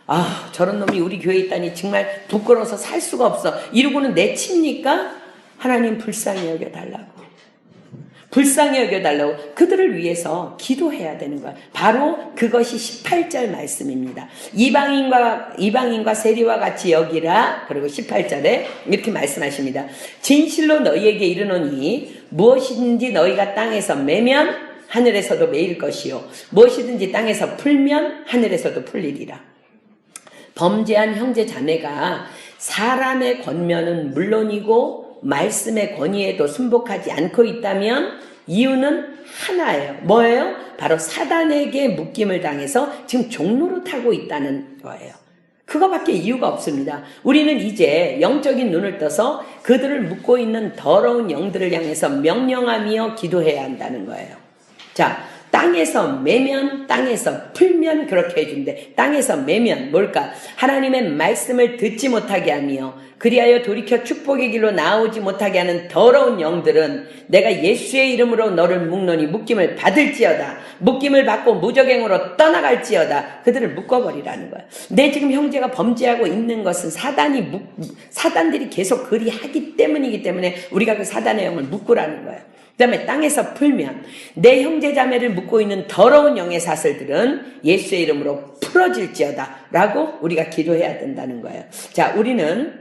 아, 저런 놈이 우리 교회에 있다니 정말 부끄러워서 살 수가 없어. 이러고는 내칩니까? 하나님 불쌍히 여겨달라고. 불쌍히 여겨달라고 그들을 위해서 기도해야 되는 거야. 바로 그것이 18절 말씀입니다. 이방인과 세리와 같이 여기라. 그리고 18절에 이렇게 말씀하십니다. 진실로 너희에게 이르노니 무엇이든지 너희가 땅에서 매면 하늘에서도 매일 것이요, 무엇이든지 땅에서 풀면 하늘에서도 풀리리라. 범죄한 형제 자매가 사람의 권면은 물론이고 말씀의 권위에도 순복하지 않고 있다면 이유는 하나예요. 뭐예요? 바로 사단에게 묶임을 당해서 지금 종로로 타고 있다는 거예요. 그거밖에 이유가 없습니다. 우리는 이제 영적인 눈을 떠서 그들을 묶고 있는 더러운 영들을 향해서 명령하며 기도해야 한다는 거예요. 자, 땅에서 매면 땅에서 풀면 그렇게 해준대. 땅에서 매면 뭘까? 하나님의 말씀을 듣지 못하게 하며 그리하여 돌이켜 축복의 길로 나오지 못하게 하는 더러운 영들은 내가 예수의 이름으로 너를 묶노니 묶임을 받을지어다. 묶임을 받고 무적행으로 떠나갈지어다. 그들을 묶어버리라는 거야. 내 지금 형제가 범죄하고 있는 것은 사단들이 계속 그리 하기 때문이기 때문에 우리가 그 사단의 영을 묶으라는 거야. 그 다음에 땅에서 풀면 내 형제 자매를 묶고 있는 더러운 영의 사슬들은 예수의 이름으로 풀어질지어다 라고 우리가 기도해야 된다는 거예요. 자, 우리는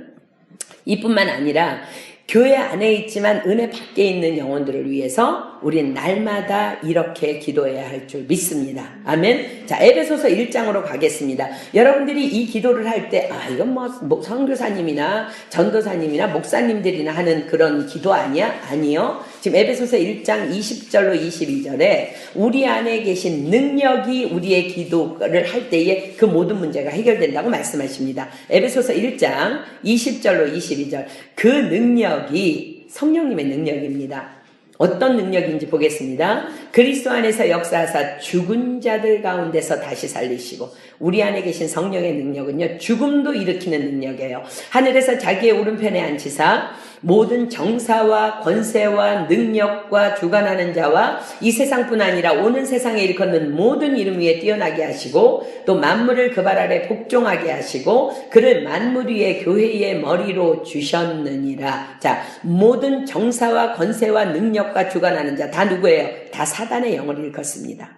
이뿐만 아니라 교회 안에 있지만 은혜 밖에 있는 영혼들을 위해서 우린 날마다 이렇게 기도해야 할 줄 믿습니다. 아멘. 자, 에베소서 1장으로 가겠습니다. 여러분들이 이 기도를 할 때 이건 뭐 선교사님이나 전도사님이나 목사님들이나 하는 그런 기도 아니야? 아니요. 지금 에베소서 1장 20절로 22절에 우리 안에 계신 능력이 우리의 기도를 할 때에 그 모든 문제가 해결된다고 말씀하십니다. 에베소서 1장 20절로 22절. 그 능력이 성령님의 능력입니다. 어떤 능력인지 보겠습니다. 그리스도 안에서 역사하사 죽은 자들 가운데서 다시 살리시고 우리 안에 계신 성령의 능력은요, 죽음도 일으키는 능력이에요. 하늘에서 자기의 오른편에 앉히사 모든 정사와 권세와 능력과 주관하는 자와 이 세상뿐 아니라 오는 세상에 일컫는 모든 이름 위에 뛰어나게 하시고 또 만물을 그 발 아래 복종하게 하시고 그를 만물 위에 교회의 머리로 주셨느니라. 자, 모든 정사와 권세와 능력과 주관하는 자 다 누구예요? 다 사단의 영을 일컫습니다.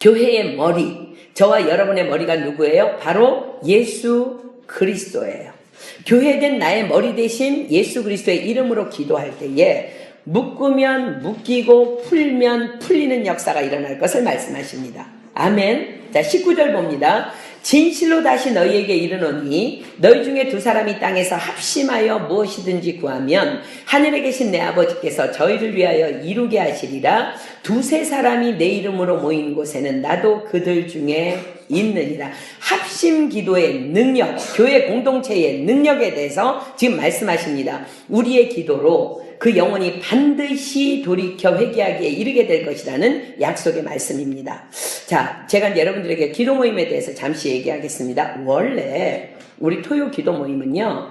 교회의 머리, 저와 여러분의 머리가 누구예요? 바로 예수 그리스도예요. 교회된 나의 머리 대신 예수 그리스도의 이름으로 기도할 때에 묶으면 묶이고 풀면 풀리는 역사가 일어날 것을 말씀하십니다. 아멘. 자, 19절 봅니다. 진실로 다시 너희에게 이르노니 너희 중에 두 사람이 땅에서 합심하여 무엇이든지 구하면 하늘에 계신 내 아버지께서 저희를 위하여 이루게 하시리라. 두세 사람이 내 이름으로 모인 곳에는 나도 그들 중에 있느니라. 합심 기도의 능력, 교회 공동체의 능력에 대해서 지금 말씀하십니다. 우리의 기도로 그 영혼이 반드시 돌이켜 회개하기에 이르게 될 것이라는 약속의 말씀입니다. 자, 제가 여러분들에게 기도 모임에 대해서 잠시 얘기하겠습니다. 원래 우리 토요 기도 모임은요,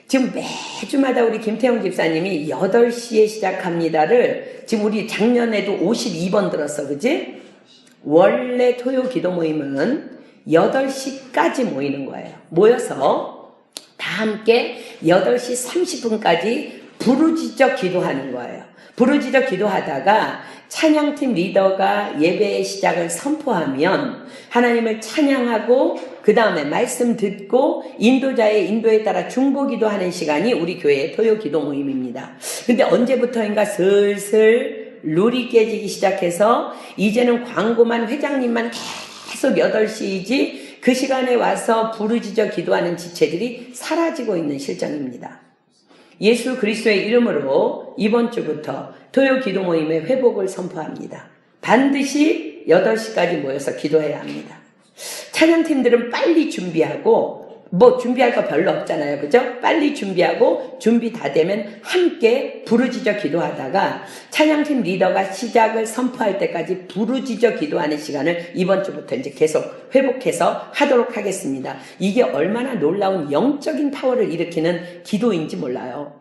지금 매주마다 우리 김태형 집사님이 8시에 시작합니다를 지금 우리 작년에도 52번 들었어, 그지? 원래 토요 기도 모임은 8시까지 모이는 거예요. 모여서 다 함께 8시 30분까지 부르짖어 기도하는 거예요. 부르짖어 기도하다가 찬양팀 리더가 예배의 시작을 선포하면 하나님을 찬양하고 그 다음에 말씀 듣고 인도자의 인도에 따라 중보기도 하는 시간이 우리 교회의 토요 기도 모임입니다. 근데 언제부터인가 슬슬 룰이 깨지기 시작해서 이제는 광고만 회장님만 계속 8시이지 그 시간에 와서 부르짖어 기도하는 지체들이 사라지고 있는 실정입니다. 예수 그리스도의 이름으로 이번 주부터 토요 기도 모임의 회복을 선포합니다. 반드시 8시까지 모여서 기도해야 합니다. 찬양팀들은 빨리 준비하고 준비할 거 별로 없잖아요. 그죠? 빨리 준비하고 준비 다 되면 함께 부르짖어 기도하다가 찬양팀 리더가 시작을 선포할 때까지 부르짖어 기도하는 시간을 이번 주부터 이제 계속 회복해서 하도록 하겠습니다. 이게 얼마나 놀라운 영적인 파워를 일으키는 기도인지 몰라요.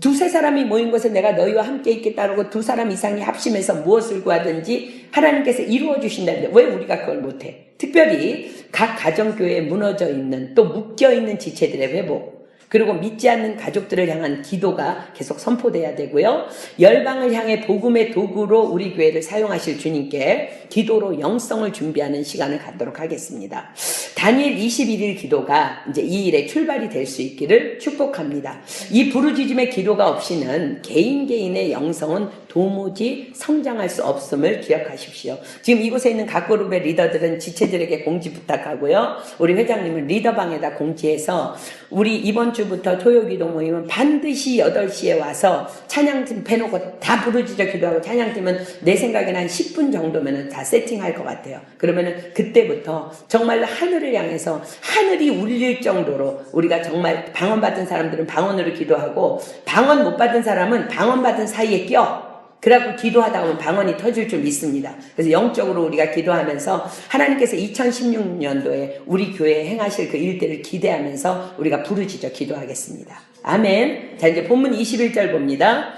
두세 사람이 모인 곳에 내가 너희와 함께 있겠다고 두 사람 이상이 합심해서 무엇을 구하든지 하나님께서 이루어 주신다는데 왜 우리가 그걸 못해? 특별히 각 가정교회에 무너져 있는 또 묶여 있는 지체들의 회복, 그리고 믿지 않는 가족들을 향한 기도가 계속 선포돼야 되고요. 열방을 향해 복음의 도구로 우리 교회를 사용하실 주님께 기도로 영성을 준비하는 시간을 갖도록 하겠습니다. 다니엘 21일 기도가 이제 이 일의 출발이 될 수 있기를 축복합니다. 이 부르짖음의 기도가 없이는 개인의 영성은 도무지 성장할 수 없음을 기억하십시오. 지금 이곳에 있는 각 그룹의 리더들은 지체들에게 공지 부탁하고요. 우리 회장님은 리더방에다 공지해서 우리 이번 주부터 토요기도 모임은 반드시 8시에 와서 찬양팀 패놓고 다 부르짖어 기도하고 찬양팀은 내 생각에는 한 10분 정도면 다 세팅할 것 같아요. 그러면은 그때부터 정말 하늘을 향해서 하늘이 울릴 정도로 우리가 정말 방언 받은 사람들은 방언으로 기도하고 방언 못 받은 사람은 방언 받은 사이에 껴. 그래갖고 기도하다 보면 방언이 터질 줄 믿습니다. 그래서 영적으로 우리가 기도하면서 하나님께서 2016년도에 우리 교회에 행하실 그 일들을 기대하면서 우리가 부르짖어 기도하겠습니다. 아멘. 자, 이제 본문 21절 봅니다.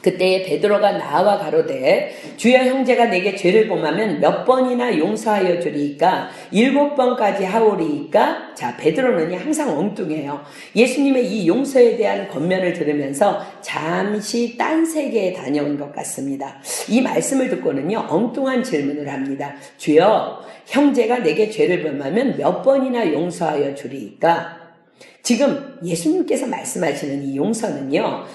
그때에 베드로가 나와 가로되 주여 형제가 내게 죄를 범하면 몇 번이나 용서하여 주리이까 7번까지 하오리이까. 자, 베드로는 항상 엉뚱해요. 예수님의 이 용서에 대한 권면을 들으면서 잠시 딴 세계에 다녀온 것 같습니다. 이 말씀을 듣고는요 엉뚱한 질문을 합니다. 주여 형제가 내게 죄를 범하면 몇 번이나 용서하여 주리이까. 지금 예수님께서 말씀하시는 이 용서는요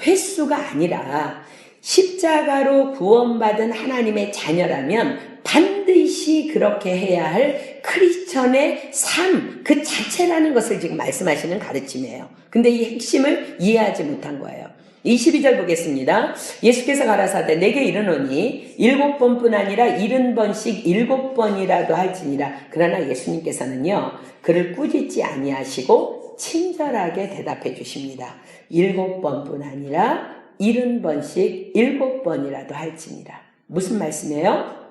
횟수가 아니라 십자가로 구원받은 하나님의 자녀라면 반드시 그렇게 해야 할 크리스천의 삶 그 자체라는 것을 지금 말씀하시는 가르침이에요. 근데 이 핵심을 이해하지 못한 거예요. 22절 보겠습니다. 예수께서 가라사대 내게 이르노니 7번뿐 아니라 70번씩 7번이라도 할지니라. 그러나 예수님께서는요 그를 꾸짖지 아니하시고 친절하게 대답해 주십니다. 7번뿐 아니라 70번씩 7번이라도 할지니라. 무슨 말씀이에요?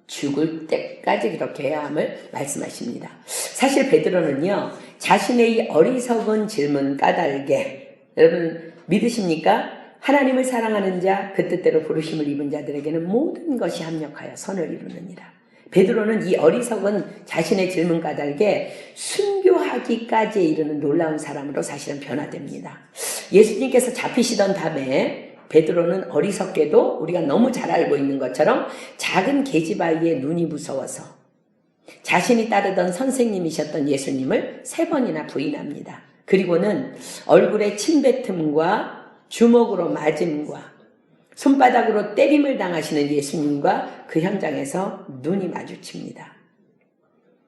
죽을 때까지 그렇게 해야 함을 말씀하십니다. 사실 베드로는요 자신의 이 어리석은 질문 까닭에, 여러분 믿으십니까? 하나님을 사랑하는 자, 그 뜻대로 부르심을 입은 자들에게는 모든 것이 합력하여 선을 이루느니라. 베드로는 이 어리석은 자신의 질문 까닭에 순교하기까지 이르는 놀라운 사람으로 사실은 변화됩니다. 예수님께서 잡히시던 밤에 베드로는 어리석게도 우리가 너무 잘 알고 있는 것처럼 작은 계집아이의 눈이 무서워서 자신이 따르던 선생님이셨던 예수님을 3번이나 부인합니다. 그리고는 얼굴에 침뱉음과 주먹으로 맞음과 손바닥으로 때림을 당하시는 예수님과 그 현장에서 눈이 마주칩니다.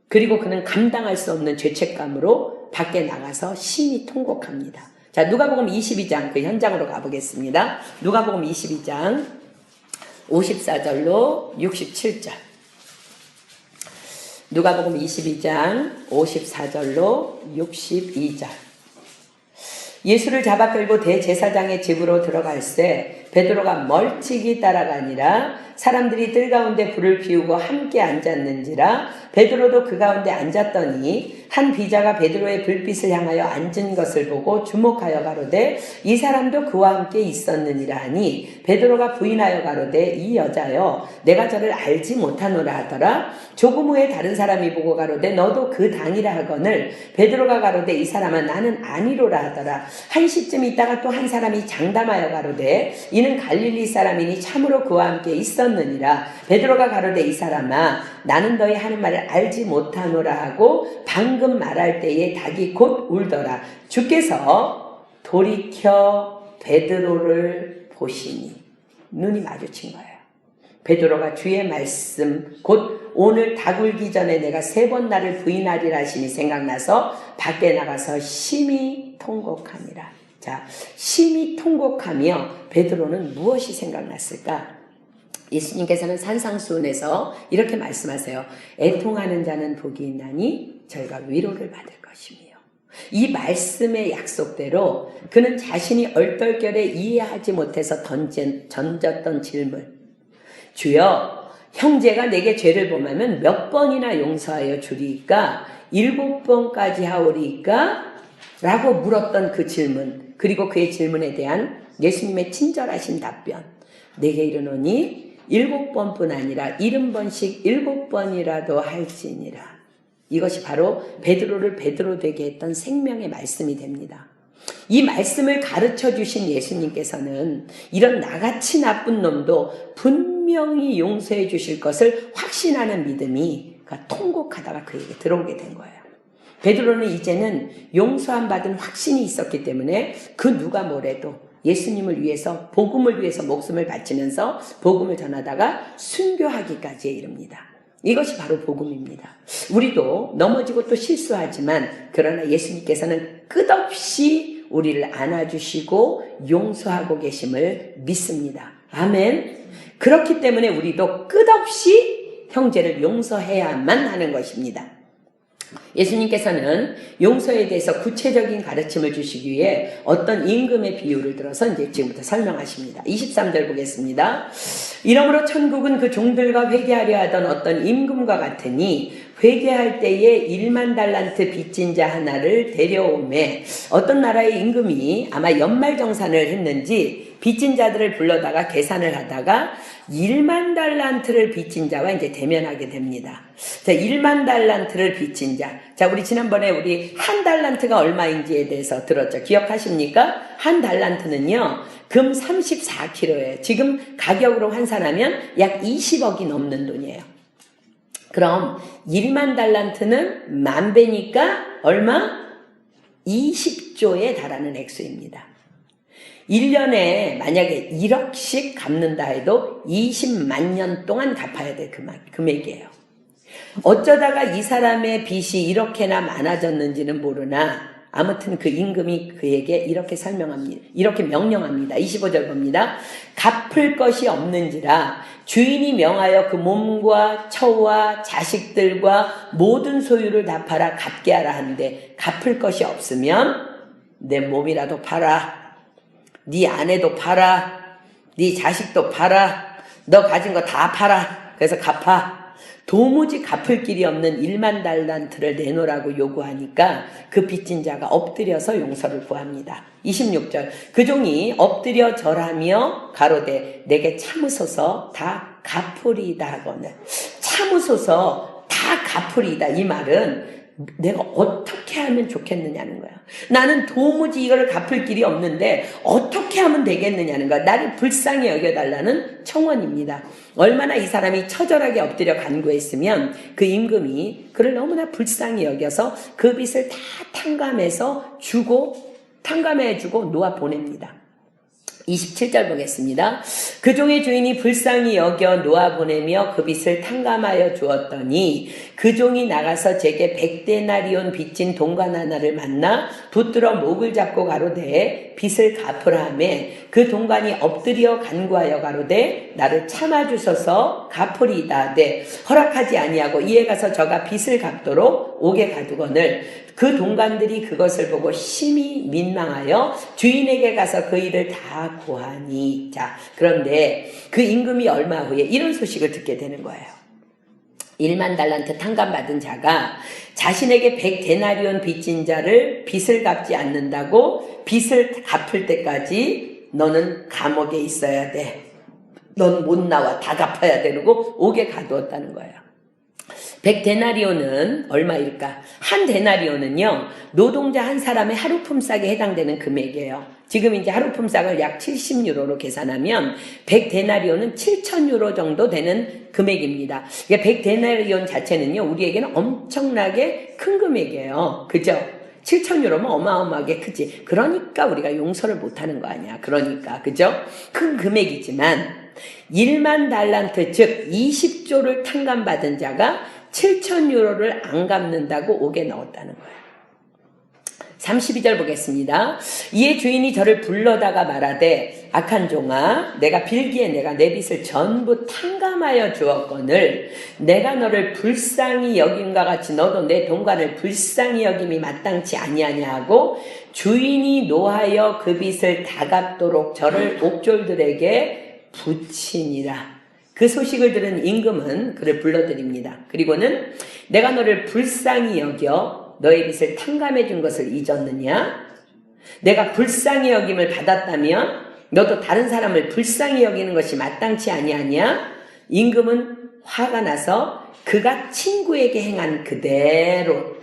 그리고 그는 감당할 수 없는 죄책감으로 밖에 나가서 심히 통곡합니다. 자, 누가복음 22장 그 현장으로 가보겠습니다. 누가복음 22장 54절로 67절. 누가복음 22장 54절로 62절. 예수를 잡아 끌고 대제사장의 집으로 들어갈새 베드로가 멀찍이 따라가니라. 사람들이 뜰 가운데 불을 피우고 함께 앉았는지라. 베드로도 그 가운데 앉았더니 한 비자가 베드로의 불빛을 향하여 앉은 것을 보고 주목하여 가로되 이 사람도 그와 함께 있었느니라 하니 베드로가 부인하여 가로되 이 여자여 내가 저를 알지 못하노라 하더라. 조금 후에 다른 사람이 보고 가로되 너도 그 당이라 하거늘 베드로가 가로되 이 사람은 나는 아니로라 하더라. 한 시쯤 있다가 또 한 사람이 장담하여 가로되 이는 갈릴리 사람이니 참으로 그와 함께 있었느니라. 베드로가 가로되 이 사람아 나는 너희 하는 말을 알지 못하노라 하고 방금 말할 때에 닭이 곧 울더라. 주께서 돌이켜 베드로를 보시니 눈이 마주친 거예요. 베드로가 주의 말씀 곧 오늘 닭 울기 전에 내가 3번 나를 부인하리라 하시니 생각나서 밖에 나가서 심히 통곡함이라. 자, 심히 통곡하며 베드로는 무엇이 생각났을까? 예수님께서는 산상수훈에서 이렇게 말씀하세요. 애통하는 자는 복이 있나니 저희가 위로를 받을 것이며. 이 말씀의 약속대로 그는 자신이 얼떨결에 이해하지 못해서 던졌던 질문. 주여 형제가 내게 죄를 범하면 몇 번이나 용서하여 주리이까? 7번까지 하오리이까? 라고 물었던 그 질문, 그리고 그의 질문에 대한 예수님의 친절하신 답변. 내게 이르노니 7번뿐 아니라 70번씩 7번이라도 할지니라. 이것이 바로 베드로를 베드로 되게 했던 생명의 말씀이 됩니다. 이 말씀을 가르쳐 주신 예수님께서는 이런 나같이 나쁜 놈도 분명히 용서해 주실 것을 확신하는 믿음이 통곡하다가 그에게 들어오게 된 거예요. 베드로는 이제는 용서함 받은 확신이 있었기 때문에 그 누가 뭐래도 예수님을 위해서 복음을 위해서 목숨을 바치면서 복음을 전하다가 순교하기까지에 이릅니다. 이것이 바로 복음입니다. 우리도 넘어지고 또 실수하지만 그러나 예수님께서는 끝없이 우리를 안아주시고 용서하고 계심을 믿습니다. 아멘. 그렇기 때문에 우리도 끝없이 형제를 용서해야만 하는 것입니다. 예수님께서는 용서에 대해서 구체적인 가르침을 주시기 위해 어떤 임금의 비유를 들어서 이제 지금부터 설명하십니다. 23절 보겠습니다. 이러므로 천국은 그 종들과 회개하려 하던 어떤 임금과 같으니 회개할 때에 1만 달란트 빚진 자 하나를 데려오매 어떤 나라의 임금이 아마 연말정산을 했는지 빚진 자들을 불러다가 계산을 하다가 1만 달란트를 빚진 자와 이제 대면하게 됩니다. 자, 1만 달란트를 빚진 자. 자, 우리 지난번에 우리 한 달란트가 얼마인지에 대해서 들었죠. 기억하십니까? 한 달란트는요, 금 34kg예요. 지금 가격으로 환산하면 약 20억이 넘는 돈이에요. 그럼 1만 달란트는 만 배니까 얼마? 20조에 달하는 액수입니다. 1년에 만약에 1억씩 갚는다 해도 20만 년 동안 갚아야 될 금액이에요. 어쩌다가 이 사람의 빚이 이렇게나 많아졌는지는 모르나 아무튼 그 임금이 그에게 이렇게 설명합니다. 이렇게 명령합니다. 25절 봅니다. 갚을 것이 없는지라 주인이 명하여 그 몸과 처와 자식들과 모든 소유를 다 팔아 갚게 하라 하는데 갚을 것이 없으면 내 몸이라도 팔아. 네 아내도 팔아. 네 자식도 팔아. 너 가진 거 다 팔아. 그래서 갚아. 도무지 갚을 길이 없는 1만 달란트를 내놓으라고 요구하니까 그 빚진 자가 엎드려서 용서를 구합니다. 26절 그 종이 엎드려 절하며 가로되 내게 참으소서 다 갚으리이다 하거늘. 참으소서 다 갚으리이다. 이 말은 내가 어떻게 하면 좋겠느냐는 거야. 나는 도무지 이걸 갚을 길이 없는데 어떻게 하면 되겠느냐는 거야. 나를 불쌍히 여겨달라는 청원입니다. 얼마나 이 사람이 처절하게 엎드려 간구했으면 그 임금이 그를 너무나 불쌍히 여겨서 그 빚을 다 탕감해주고 놓아 보냅니다. 27절 보겠습니다. 그 종의 주인이 불쌍히 여겨 놓아보내며 그 빚을 탕감하여 주었더니 그 종이 나가서 제게 100데나리온 빚진 동관 하나를 만나 붙들어 목을 잡고 가로되 빚을 갚으라 하매 그 동관이 엎드려 간구하여 가로되 나를 참아주소서 갚으리이다 하되 허락하지 아니하고 이에 가서 저가 빚을 갚도록 옥에 가두거늘 그 동관들이 그것을 보고 심히 민망하여 주인에게 가서 그 일을 다 고하니. 자, 그런데 그 임금이 얼마 후에 이런 소식을 듣게 되는 거예요. 1만 달란트 탕감받은 자가 자신에게 100데나리온 빚진 자를 빚을 갚지 않는다고 빚을 갚을 때까지 너는 감옥에 있어야 돼. 넌 못 나와. 다 갚아야 되고 옥에 가두었다는 거예요. 100데나리온은 얼마일까? 한 데나리온은요, 노동자 한 사람의 하루 품삯에 해당되는 금액이에요. 지금 이제 하루 품삯을 약 70유로로 계산하면 100데나리온은 7,000유로 정도 되는 금액입니다. 100데나리온 자체는요, 우리에게는 엄청나게 큰 금액이에요. 그죠? 7,000유로면 어마어마하게 크지. 그러니까 우리가 용서를 못하는 거 아니야. 그러니까. 그죠? 큰 금액이지만 1만 달란트 즉 20조를 탕감받은 자가 7,000유로를 안 갚는다고 옥에 넣었다는 거예요. 32절 보겠습니다. 이에 주인이 저를 불러다가 말하되 악한 종아 내가 빌기에 내가 내 빚을 전부 탕감하여 주었거늘 내가 너를 불쌍히 여김과 같이 너도 내 동관을 불쌍히 여김이 마땅치 아니하냐 하고 주인이 노하여 그 빚을 다 갚도록 저를 옥졸들에게 붙이니라. 그 소식을 들은 임금은 그를 불러드립니다. 그리고는 내가 너를 불쌍히 여겨 너의 빚을 탕감해 준 것을 잊었느냐? 내가 불쌍히 여김을 받았다면 너도 다른 사람을 불쌍히 여기는 것이 마땅치 아니하냐? 임금은 화가 나서 그가 친구에게 행한 그대로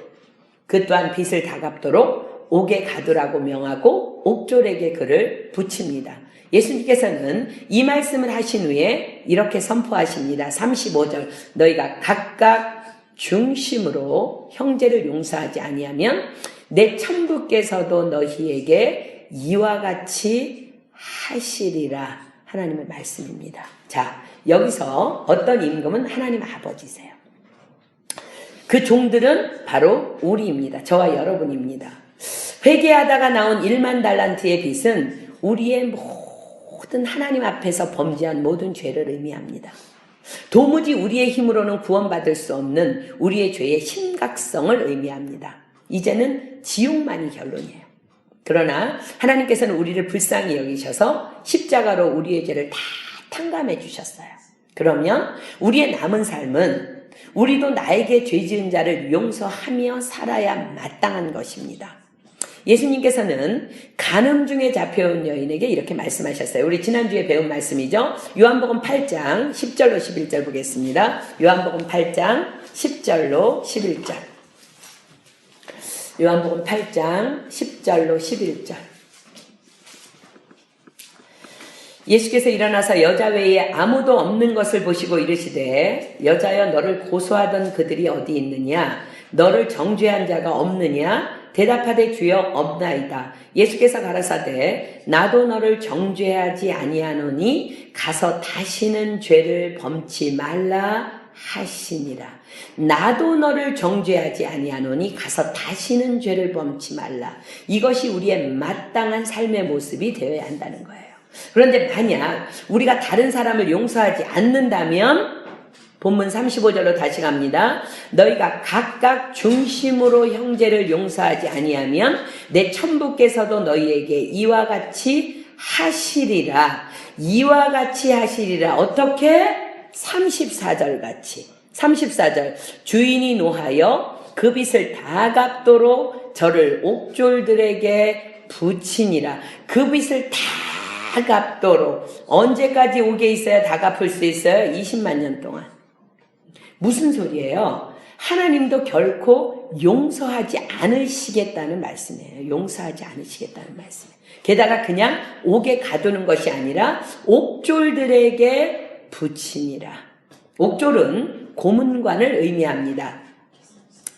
그 또한 빚을 다 갚도록 옥에 가두라고 명하고 옥졸에게 그를 붙입니다. 예수님께서는 이 말씀을 하신 후에 이렇게 선포하십니다. 35절 너희가 각각 중심으로 형제를 용서하지 아니하면 내 천부께서도 너희에게 이와 같이 하시리라. 하나님의 말씀입니다. 자, 여기서 어떤 임금은 하나님 아버지세요. 그 종들은 바로 우리입니다. 저와 여러분입니다. 회개하다가 나온 1만 달란트의 빚은 우리의 모든 하나님 앞에서 범죄한 모든 죄를 의미합니다. 도무지 우리의 힘으로는 구원받을 수 없는 우리의 죄의 심각성을 의미합니다. 이제는 지옥만이 결론이에요. 그러나 하나님께서는 우리를 불쌍히 여기셔서 십자가로 우리의 죄를 다 탕감해 주셨어요. 그러면 우리의 남은 삶은 우리도 나에게 죄 지은 자를 용서하며 살아야 마땅한 것입니다. 예수님께서는 간음 중에 잡혀온 여인에게 이렇게 말씀하셨어요. 우리 지난주에 배운 말씀이죠. 요한복음 8장 10절로 11절 보겠습니다. 요한복음 8장 10절로 11절. 요한복음 8장 10절로 11절. 예수께서 일어나서 여자 외에 아무도 없는 것을 보시고 이르시되 여자여 너를 고소하던 그들이 어디 있느냐 너를 정죄한 자가 없느냐 대답하되 주여 없나이다. 예수께서 가라사대 나도 너를 정죄하지 아니하노니 가서 다시는 죄를 범치 말라 하시니라. 나도 너를 정죄하지 아니하노니 가서 다시는 죄를 범치 말라. 이것이 우리의 마땅한 삶의 모습이 되어야 한다는 거예요. 그런데 만약 우리가 다른 사람을 용서하지 않는다면 본문 35절로 다시 갑니다. 너희가 각각 중심으로 형제를 용서하지 아니하면 내 천부께서도 너희에게 이와 같이 하시리라. 이와 같이 하시리라. 어떻게? 34절 같이. 34절. 주인이 노하여 그 빚을 다 갚도록 저를 옥졸들에게 붙이니라. 그 빚을 다 갚도록. 언제까지 옥에 있어야 다 갚을 수 있어요? 20만 년 동안. 무슨 소리예요? 하나님도 결코 용서하지 않으시겠다는 말씀이에요. 용서하지 않으시겠다는 말씀이에요. 게다가 그냥 옥에 가두는 것이 아니라 옥졸들에게 붙이니라. 옥졸은 고문관을 의미합니다.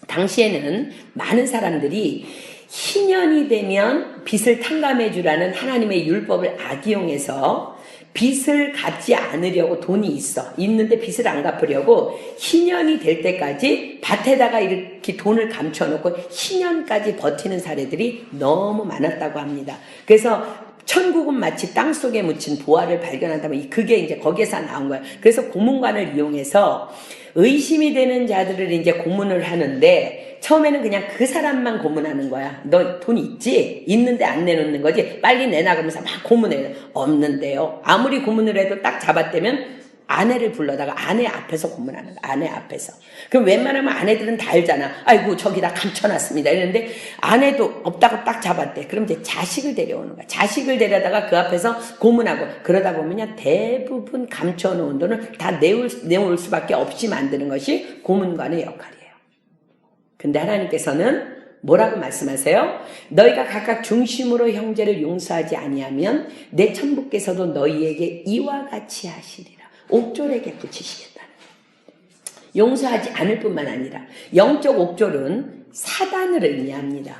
당시에는 많은 사람들이 희년이 되면 빚을 탕감해 주라는 하나님의 율법을 악용해서 빚을 갚지 않으려고 돈이 있는데 빚을 안 갚으려고 희년이 될 때까지 밭에다가 이렇게 돈을 감춰놓고 희년까지 버티는 사례들이 너무 많았다고 합니다. 그래서 천국은 마치 땅속에 묻힌 보화를 발견한다면 그게 이제 거기에서 나온 거예요. 그래서 고문관을 이용해서 의심이 되는 자들을 이제 고문을 하는데 처음에는 그냥 그 사람만 고문하는 거야. 너 돈 있지? 있는데 안 내놓는 거지? 빨리 내놔가면서 막 고문해요. 없는데요. 아무리 고문을 해도 딱 잡았다면 아내를 불러다가 아내 앞에서 고문하는 거야. 아내 앞에서. 그럼 웬만하면 아내들은 다 알잖아. 아이고 저기다 감춰놨습니다. 이랬는데 아내도 없다고 딱 잡았대. 그럼 이제 자식을 데려오는 거야. 자식을 데려다가 그 앞에서 고문하고 그러다 보면 대부분 감춰놓은 돈을 다 내올 수밖에 없이 만드는 것이 고문관의 역할이에요. 근데 하나님께서는 뭐라고 말씀하세요? 너희가 각각 중심으로 형제를 용서하지 아니하면 내 천부께서도 너희에게 이와 같이 하시리라. 옥졸에게 붙이시겠다는 거예요. 용서하지 않을 뿐만 아니라 영적 옥졸은 사단을 의미합니다.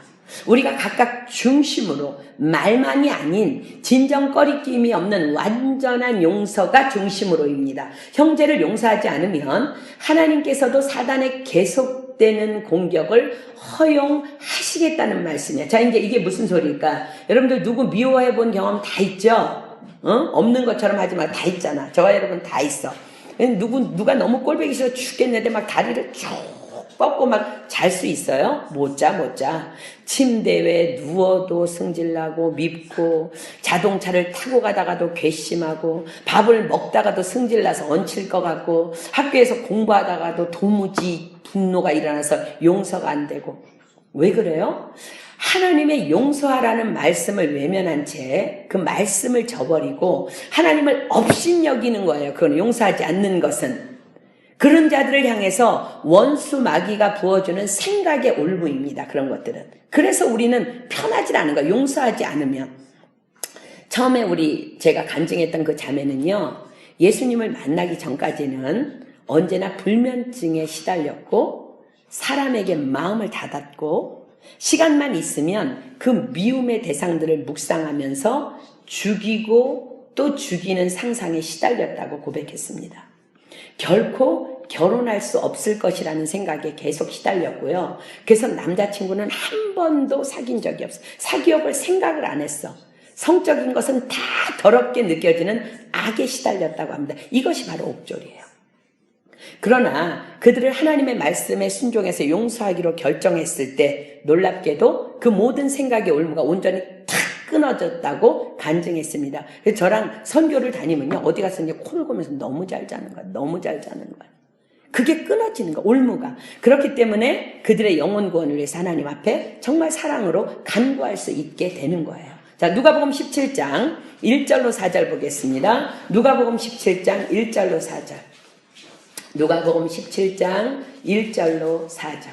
우리가 각각 중심으로 말만이 아닌 진정 꺼리낌이 없는 완전한 용서가 중심으로입니다. 형제를 용서하지 않으면 하나님께서도 사단의 계속되는 공격을 허용하시겠다는 말씀이에요. 자, 이제 이게 무슨 소리일까? 여러분들 누구 미워해 본 경험 다 있죠? 없는 것처럼 하지 마. 다 있잖아. 저와 여러분 다 있어. 누가 너무 꼴보기 싫어 죽겠는데 막 다리를 쭉 뻗고 막 잘 수 있어요? 못 자. 침대에 누워도 승질나고 밉고 자동차를 타고 가다가도 괘씸하고 밥을 먹다가도 승질나서 얹힐 것 같고 학교에서 공부하다가도 도무지 분노가 일어나서 용서가 안 되고. 왜 그래요? 하나님의 용서하라는 말씀을 외면한 채 그 말씀을 저버리고 하나님을 업신여기는 거예요. 그건 용서하지 않는 것은. 그런 자들을 향해서 원수 마귀가 부어주는 생각의 올무입니다. 그런 것들은. 그래서 우리는 편하지 않은 거예요. 용서하지 않으면. 처음에 제가 간증했던 그 자매는요. 예수님을 만나기 전까지는 언제나 불면증에 시달렸고 사람에게 마음을 닫았고 시간만 있으면 그 미움의 대상들을 묵상하면서 죽이고 또 죽이는 상상에 시달렸다고 고백했습니다. 결코 결혼할 수 없을 것이라는 생각에 계속 시달렸고요. 그래서 남자친구는 한 번도 사귄 적이 없어요. 사귀어 볼 생각을 안 했어. 성적인 것은 다 더럽게 느껴지는 악에 시달렸다고 합니다. 이것이 바로 옥졸이에요. 그러나 그들을 하나님의 말씀에 순종해서 용서하기로 결정했을 때 놀랍게도 그 모든 생각의 올무가 온전히 탁 끊어졌다고 간증했습니다. 그래서 저랑 선교를 다니면요, 어디 가서 이제 코를 고면서 너무 잘 자는 거야. 너무 잘 자는 거야. 그게 끊어지는 거야, 올무가. 그렇기 때문에 그들의 영혼 구원을 위해서 하나님 앞에 정말 사랑으로 간구할 수 있게 되는 거예요. 자, 누가복음 17장 1절로 4절 보겠습니다. 누가복음 17장 1절로 4절. 누가복음 17장 1절로 4절.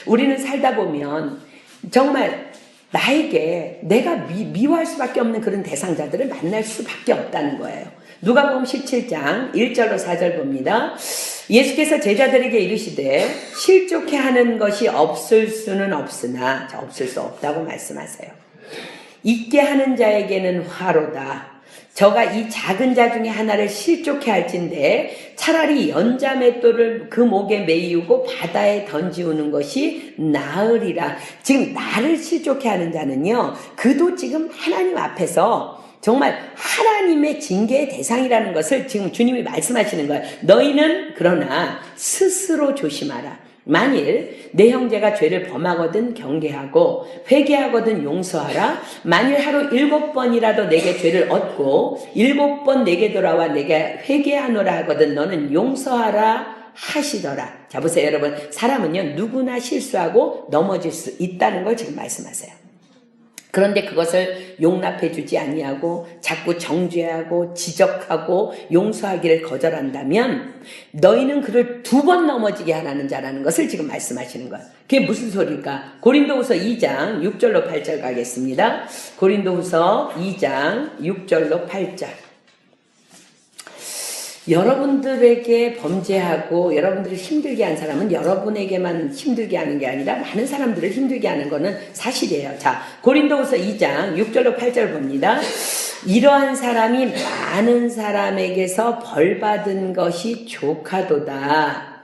우리는 살다 보면 정말 나에게 내가 미워할 수밖에 없는 그런 대상자들을 만날 수밖에 없다는 거예요. 누가복음 17장 1절로 4절 봅니다. 예수께서 제자들에게 이르시되 실족해 하는 것이 없을 수는 없으나, 없을 수 없다고 말씀하세요. 있게 하는 자에게는 화로다. 저가 이 작은 자 중에 하나를 실족해 할진대 차라리 연자맷돌을 그 목에 매이고 바다에 던지우는 것이 나으리라. 지금 나를 실족해 하는 자는요, 그도 지금 하나님 앞에서 정말 하나님의 징계의 대상이라는 것을 지금 주님이 말씀하시는 거예요. 너희는 그러나 스스로 조심하라. 만일 내 형제가 죄를 범하거든 경계하고 회개하거든 용서하라. 만일 하루 7번이라도 내게 죄를 얻고 7번 내게 돌아와 내게 회개하노라 하거든 너는 용서하라 하시더라. 자, 보세요 여러분, 사람은요 누구나 실수하고 넘어질 수 있다는 걸 지금 말씀하세요. 그런데 그것을 용납해 주지 아니하고 자꾸 정죄하고 지적하고 용서하기를 거절한다면 너희는 그를 2번 넘어지게 하라는 자라는 것을 지금 말씀하시는 거예요. 그게 무슨 소리일까? 고린도후서 2장 6절로 8절 가겠습니다. 고린도후서 2장 6절로 8절. 여러분들에게 범죄하고 여러분들을 힘들게 한 사람은 여러분에게만 힘들게 하는 게 아니라 많은 사람들을 힘들게 하는 거는 사실이에요. 자, 고린도후서 2장 6절로 8절 봅니다. 이러한 사람이 많은 사람에게서 벌받은 것이 조카도다.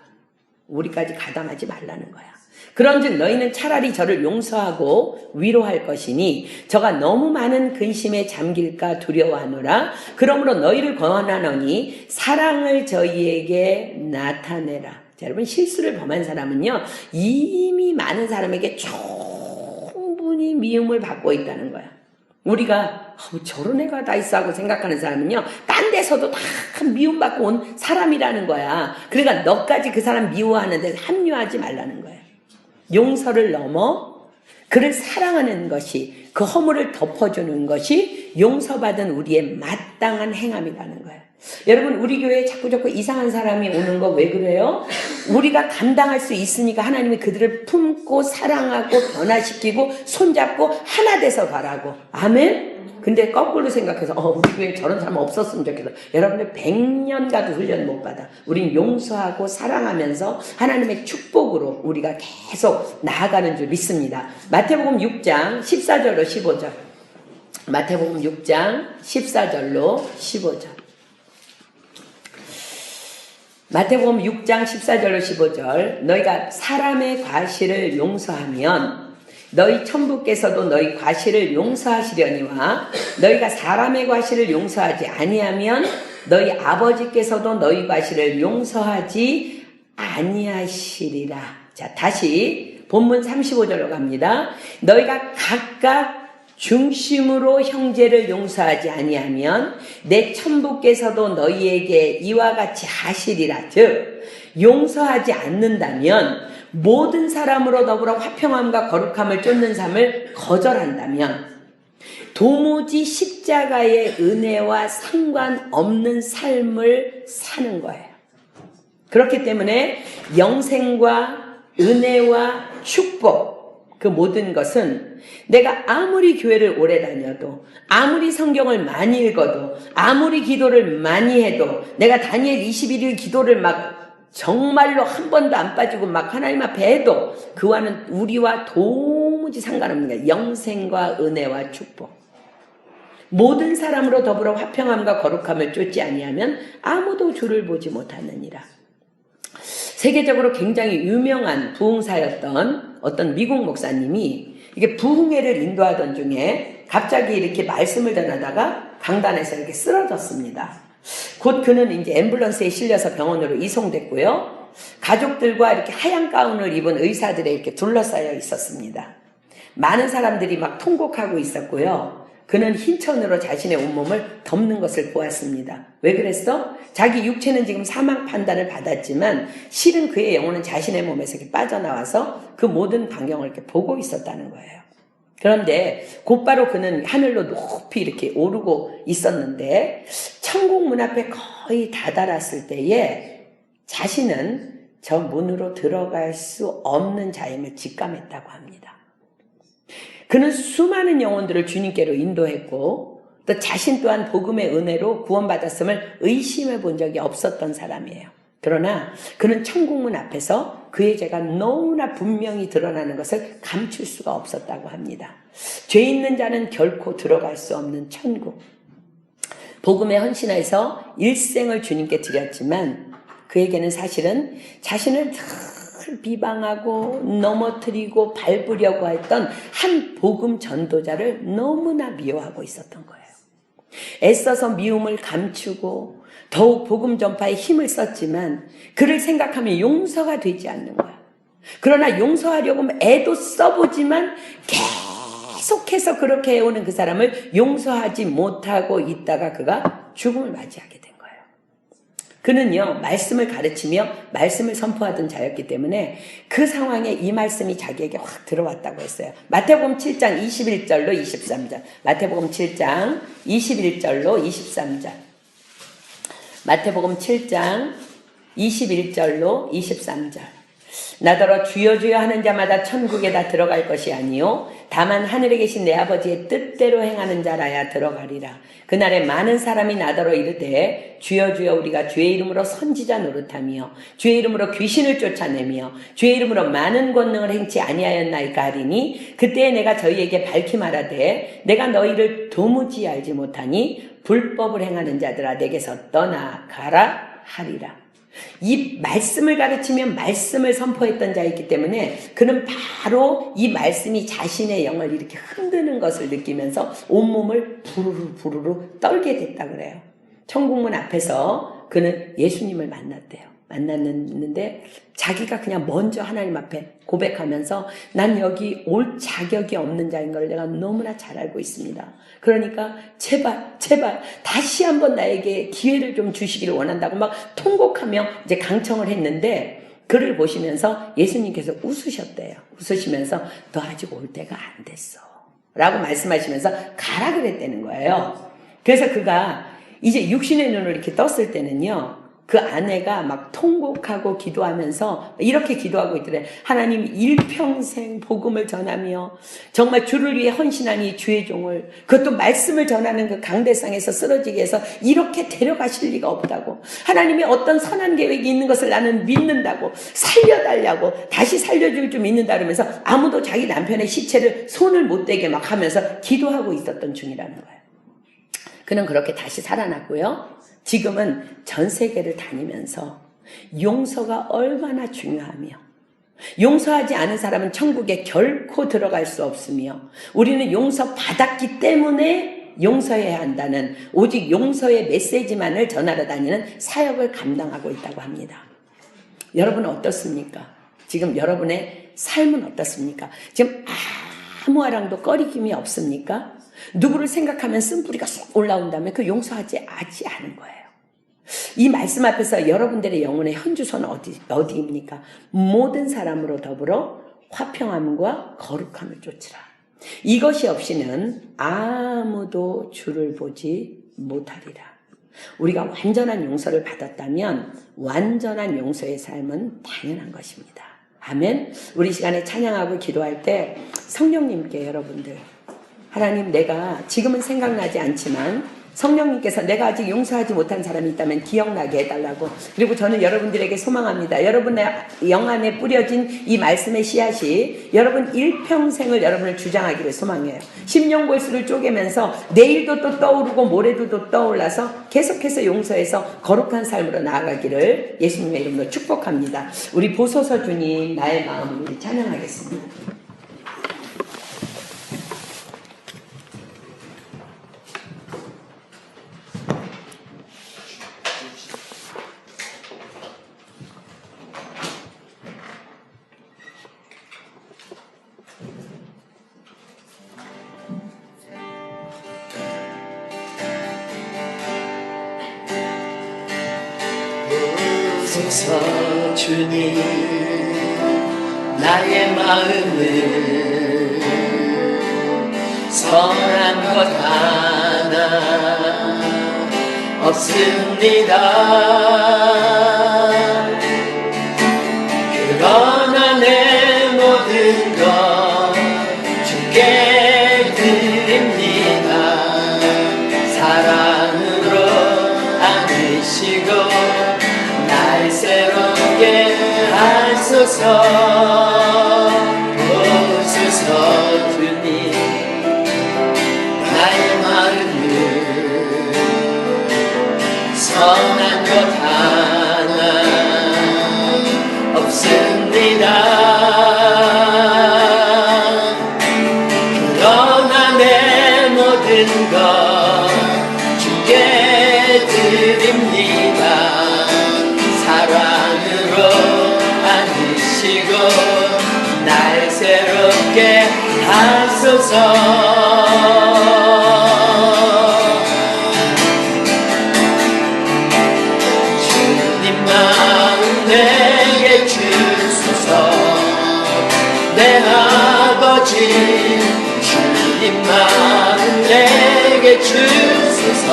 우리까지 가담하지 말라는 거야. 그런즉 너희는 차라리 저를 용서하고 위로할 것이니 저가 너무 많은 근심에 잠길까 두려워하노라. 그러므로 너희를 권하노니 사랑을 저희에게 나타내라. 자, 여러분, 실수를 범한 사람은요 이미 많은 사람에게 충분히 미움을 받고 있다는 거야. 우리가 저런 애가 다 있어 하고 생각하는 사람은요 딴 데서도 다 미움받고 온 사람이라는 거야. 그러니까 너까지 그 사람 미워하는 데 합류하지 말라는 거야. 용서를 넘어 그를 사랑하는 것이, 그 허물을 덮어주는 것이 용서받은 우리의 마땅한 행함이라는 거예요. 여러분, 우리 교회에 자꾸 이상한 사람이 오는 거 왜 그래요? 우리가 감당할 수 있으니까 하나님이 그들을 품고 사랑하고 변화시키고 손잡고 하나 돼서 가라고. 아멘? 근데 거꾸로 생각해서 우리 교회에 저런 사람 없었으면 좋겠다. 여러분들 100년 가도 훈련 못 받아. 우린 용서하고 사랑하면서 하나님의 축복으로 우리가 계속 나아가는 줄 믿습니다. 마태복음 6장 14절로 15절. 마태복음 6장 14절로 15절. 마태복음 6장 14절로 15절. 너희가 사람의 과실을 용서하면 너희 천부께서도 너희 과실을 용서하시려니와 너희가 사람의 과실을 용서하지 아니하면 너희 아버지께서도 너희 과실을 용서하지 아니하시리라. 자, 다시 본문 35절로 갑니다. 너희가 각각 중심으로 형제를 용서하지 아니하면 내 천부께서도 너희에게 이와 같이 하시리라. 즉 용서하지 않는다면, 모든 사람으로 더불어 화평함과 거룩함을 쫓는 삶을 거절한다면 도무지 십자가의 은혜와 상관없는 삶을 사는 거예요. 그렇기 때문에 영생과 은혜와 축복, 그 모든 것은 내가 아무리 교회를 오래 다녀도, 아무리 성경을 많이 읽어도, 아무리 기도를 많이 해도, 내가 다니엘 21일 기도를 막 정말로 한 번도 안 빠지고 막 하나님 앞에 해도 그와는 우리와 도무지 상관없는 거예요. 영생과 은혜와 축복. 모든 사람으로 더불어 화평함과 거룩함을 쫓지 아니하면 아무도 주를 보지 못하느니라. 세계적으로 굉장히 유명한 부흥사였던 어떤 미국 목사님이 이게 부흥회를 인도하던 중에 갑자기 이렇게 말씀을 전하다가 강단에서 이렇게 쓰러졌습니다. 곧 그는 이제 앰뷸런스에 실려서 병원으로 이송됐고요. 가족들과 이렇게 하얀 가운을 입은 의사들에 이렇게 둘러싸여 있었습니다. 많은 사람들이 막 통곡하고 있었고요. 그는 흰 천으로 자신의 온몸을 덮는 것을 보았습니다. 왜 그랬어? 자기 육체는 지금 사망 판단을 받았지만 실은 그의 영혼은 자신의 몸에서 이렇게 빠져나와서 그 모든 광경을 이렇게 보고 있었다는 거예요. 그런데 곧바로 그는 하늘로 높이 이렇게 오르고 있었는데 천국 문 앞에 거의 다다랐을 때에 자신은 저 문으로 들어갈 수 없는 자임을 직감했다고 합니다. 그는 수많은 영혼들을 주님께로 인도했고 또 자신 또한 복음의 은혜로 구원받았음을 의심해 본 적이 없었던 사람이에요. 그러나 그는 천국문 앞에서 그의 죄가 너무나 분명히 드러나는 것을 감출 수가 없었다고 합니다. 죄 있는 자는 결코 들어갈 수 없는 천국. 복음에 헌신해서 일생을 주님께 드렸지만 그에게는 사실은 자신을 늘 비방하고 넘어뜨리고 밟으려고 했던 한 복음 전도자를 너무나 미워하고 있었던 거예요. 애써서 미움을 감추고 더욱 복음 전파에 힘을 썼지만 그를 생각하면 용서가 되지 않는 거야. 그러나 용서하려고 애도 써보지만 계속해서 그렇게 해오는 그 사람을 용서하지 못하고 있다가 그가 죽음을 맞이하게 된 거예요. 그는요, 말씀을 가르치며 말씀을 선포하던 자였기 때문에 그 상황에 이 말씀이 자기에게 확 들어왔다고 했어요. 마태복음 7장 21절로 23절. 마태복음 7장 21절로 23절. 마태복음 7장 21절로 23절. 나더러 주여 주여 하는 자마다 천국에 다 들어갈 것이 아니요 다만 하늘에 계신 내 아버지의 뜻대로 행하는 자라야 들어가리라. 그날에 많은 사람이 나더러 이르되 주여 주여 우리가 주의 이름으로 선지자 노릇하며 주의 이름으로 귀신을 쫓아내며 주의 이름으로 많은 권능을 행치 아니하였나이까 하리니 그때에 내가 저희에게 밝히 말하되 내가 너희를 도무지 알지 못하니 불법을 행하는 자들아 내게서 떠나가라 하리라. 이 말씀을 가르치며 말씀을 선포했던 자이기 때문에 그는 바로 이 말씀이 자신의 영을 이렇게 흔드는 것을 느끼면서 온몸을 부르르 부르르 떨게 됐다 그래요. 천국문 앞에서 그는 예수님을 만났대요. 만났는데 자기가 그냥 먼저 하나님 앞에 고백하면서 난 여기 올 자격이 없는 자인 걸 내가 너무나 잘 알고 있습니다. 그러니까 제발 다시 한번 나에게 기회를 좀 주시기를 원한다고 막 통곡하며 이제 강청을 했는데 그를 보시면서 예수님께서 웃으셨대요. 웃으시면서 너 아직 올 때가 안 됐어 라고 말씀하시면서 가라 그랬다는 거예요. 그래서 그가 이제 육신의 눈을 이렇게 떴을 때는요, 그 아내가 막 통곡하고 기도하면서 이렇게 기도하고 있더래. 하나님 일평생 복음을 전하며 정말 주를 위해 헌신하니 주의 종을 그것도 말씀을 전하는 그 강대상에서 쓰러지게 해서 이렇게 데려가실 리가 없다고. 하나님이 어떤 선한 계획이 있는 것을 나는 믿는다고. 살려달라고. 다시 살려줄 줄 믿는다 그러면서 아무도 자기 남편의 시체를 손을 못 대게 막 하면서 기도하고 있었던 중이라는 거예요. 그는 그렇게 다시 살아났고요. 지금은 전 세계를 다니면서 용서가 얼마나 중요하며 용서하지 않은 사람은 천국에 결코 들어갈 수 없으며 우리는 용서받았기 때문에 용서해야 한다는 오직 용서의 메시지만을 전하러 다니는 사역을 감당하고 있다고 합니다. 여러분은 어떻습니까? 지금 여러분의 삶은 어떻습니까? 지금 아무 아랑도 꺼리김이 없습니까? 누구를 생각하면 쓴뿌리가 쏙 올라온다면 그 용서하지 않은 거예요. 이 말씀 앞에서 여러분들의 영혼의 현주소는 어디입니까? 모든 사람으로 더불어 화평함과 거룩함을 쫓으라. 이것이 없이는 아무도 주를 보지 못하리라. 우리가 완전한 용서를 받았다면 완전한 용서의 삶은 당연한 것입니다. 아멘. 우리 시간에 찬양하고 기도할 때 성령님께 여러분들 하나님 내가 지금은 생각나지 않지만 성령님께서 내가 아직 용서하지 못한 사람이 있다면 기억나게 해달라고. 그리고 저는 여러분들에게 소망합니다. 여러분의 영 안에 뿌려진 이 말씀의 씨앗이 여러분 일평생을 여러분을 주장하기를 소망해요. 심령골수를 쪼개면서 내일도 또 떠오르고 모레도 또 떠올라서 계속해서 용서해서 거룩한 삶으로 나아가기를 예수님의 이름으로 축복합니다. 우리 보소서 주님 나의 마음을 우리 찬양하겠습니다. 주소서 주님 나의 마음을 선한 것 하나 없습니다. 그러나 내 모든 것 주께 드립니다. 사랑으로 안으시고 날 새롭게 하소서. 오소서 주님 나의 마음을 선한 것 하나 없습니다. 그러나 내 모든 것 주께 드립니다. 사랑으로 안으시고 날 새롭게 하소서. 주님 마음 내게 주소서. 내 아버지 주님 마음 내게 주소서.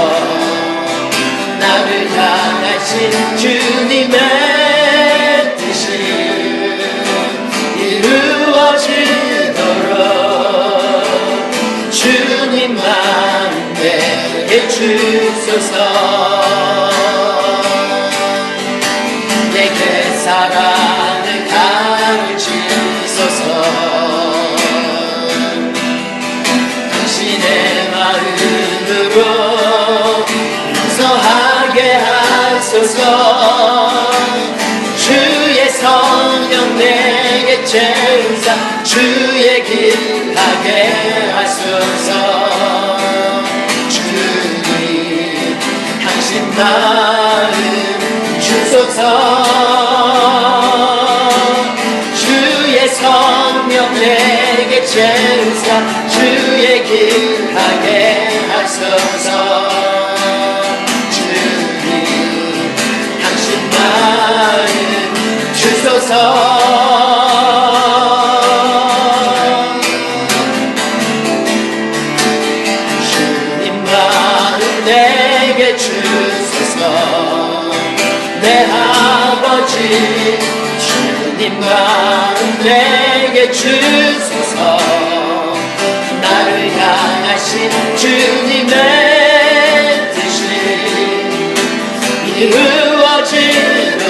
나를 향하신 주님의 뜻이 이루어지도록 주님 마음 내게 주소서. 내게 사랑을 가르치소서. 당신의 마음으로 용서하게 하소서. 주의 성령 내게 채우사 주의 길 가게 하소서. 주님 당신 마음 주소서. 주의 성령 내게 채우사 주의 길 가게 하소서. 주님 당신 마음 주소서. 주님 마음 내게 주소서. 내 아버지 주님 마음 내게 주소서. 나를 향하신 주님의 뜻이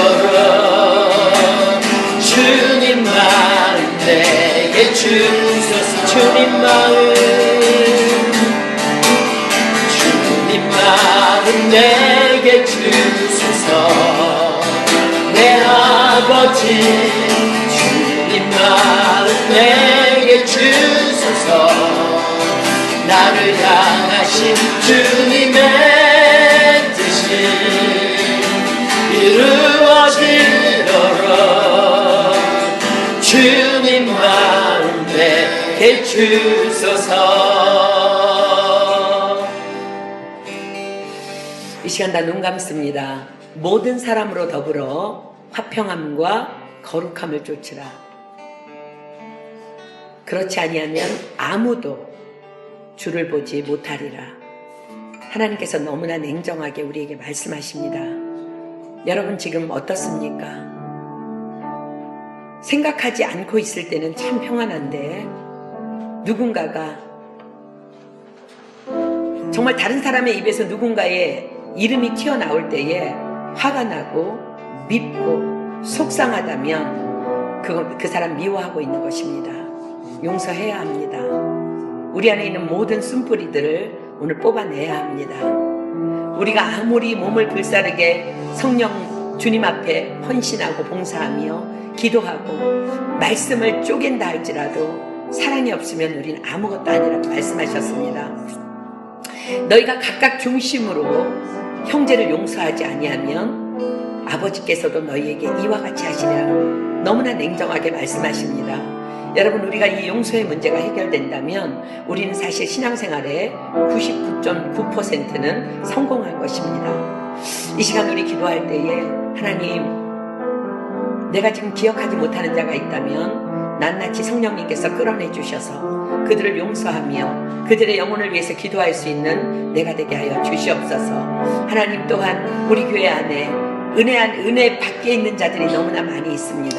이루어지도록 주님 마음 내게 주소서. 주님 마음 내게 주소서. 내 아버지 주님 마음 내게 주소서. 나를 향하신 주님의 뜻이 이루어지도록 주님 마음 내게 주소서. 이 시간 다 눈 감습니다. 모든 사람으로 더불어 화평함과 거룩함을 쫓으라. 그렇지 아니하면 아무도 주를 보지 못하리라. 하나님께서 너무나 냉정하게 우리에게 말씀하십니다. 여러분 지금 어떻습니까? 생각하지 않고 있을 때는 참 평안한데 누군가가 정말 다른 사람의 입에서 누군가의 이름이 튀어나올 때에 화가 나고 밉고 속상하다면 그 사람 미워하고 있는 것입니다. 용서해야 합니다. 우리 안에 있는 모든 쓴뿌리들을 오늘 뽑아내야 합니다. 우리가 아무리 몸을 불사르게 성령 주님 앞에 헌신하고 봉사하며 기도하고 말씀을 쪼갠다 할지라도 사랑이 없으면 우리는 아무것도 아니라고 말씀하셨습니다. 너희가 각각 중심으로 형제를 용서하지 아니하면 아버지께서도 너희에게 이와 같이 하시리라. 너무나 냉정하게 말씀하십니다. 여러분, 우리가 이 용서의 문제가 해결된다면 우리는 사실 신앙생활의 99.9%는 성공할 것입니다. 이 시간 우리 기도할 때에 하나님, 내가 지금 기억하지 못하는 자가 있다면 낱낱이 성령님께서 끌어내 주셔서 그들을 용서하며 그들의 영혼을 위해서 기도할 수 있는 내가 되게 하여 주시옵소서. 하나님 또한 우리 교회 안에 은혜 밖에 있는 자들이 너무나 많이 있습니다.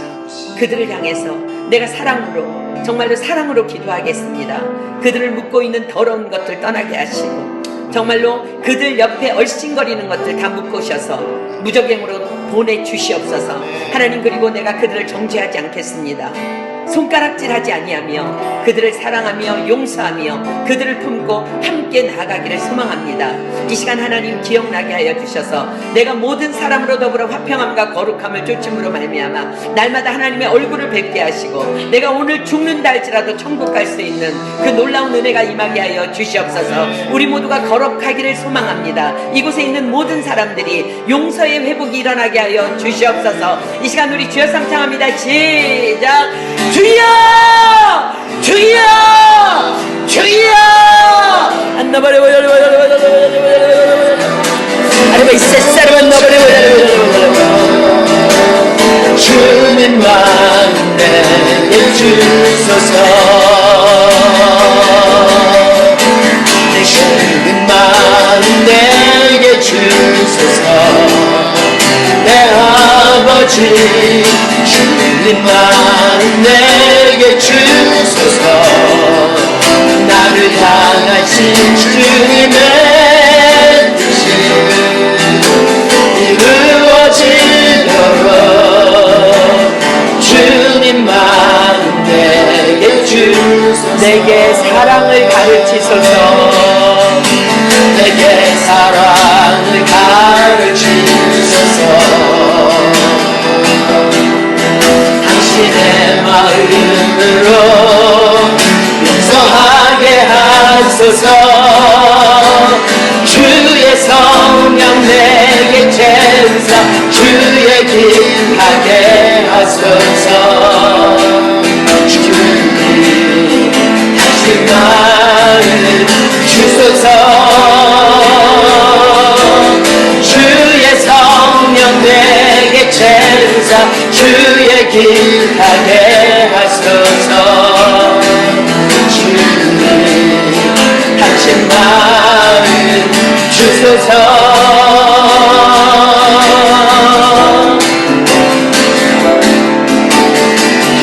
그들을 향해서 내가 사랑으로, 정말로 사랑으로 기도하겠습니다. 그들을 묶고 있는 더러운 것들 떠나게 하시고 정말로 그들 옆에 얼씬거리는 것들 다 묶으셔서 무적행으로 보내주시옵소서. 하나님, 그리고 내가 그들을 정죄하지 않겠습니다. 손가락질하지 아니하며 그들을 사랑하며 용서하며 그들을 품고 함께 나아가기를 소망합니다. 이 시간 하나님 기억나게 하여 주셔서 내가 모든 사람으로 더불어 화평함과 거룩함을 쫓음으로 말미암아 날마다 하나님의 얼굴을 뵙게 하시고 내가 오늘 죽는다 할지라도 천국 갈 수 있는 그 놀라운 은혜가 임하게 하여 주시옵소서. 우리 모두가 거룩하기를 소망합니다. 이곳에 있는 모든 사람들이 용서의 회복이 일어나게 하여 주시옵소서. 이 시간 우리 주여 삼창합니다. 시작. 주여! 주여! 주여! 주님만 내게 주소서. 주님만 내게 주소서. 내 아버지 주님만 내게 주소서. 나를 향하신 주님의 뜻이 이루어지도록 주님만 내게 주소서. 내게 사랑을 가르치소서. 내게 사랑을 가르치소서. 당신의 마음으로 용서하게 하소서. 주의 성령 내게 채우사 주의 길 하게 하소서. 주님 당신 마음 주소서. 주의 성령 내게 채우사 주의 길 가게 하소서. 주님 당신 마음 주소서.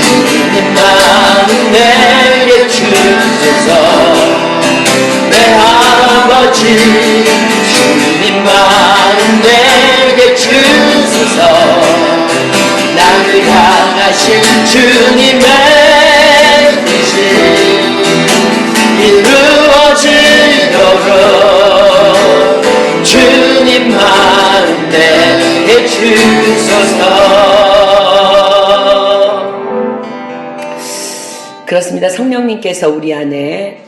주님 마음 내게 주소서. 내 아버지 주님 마음 내게 주소서. 나를 향하신 주님의 뜻이 이루어지도록 주님만 내게 주소서. 그렇습니다. 성령님께서 우리 안에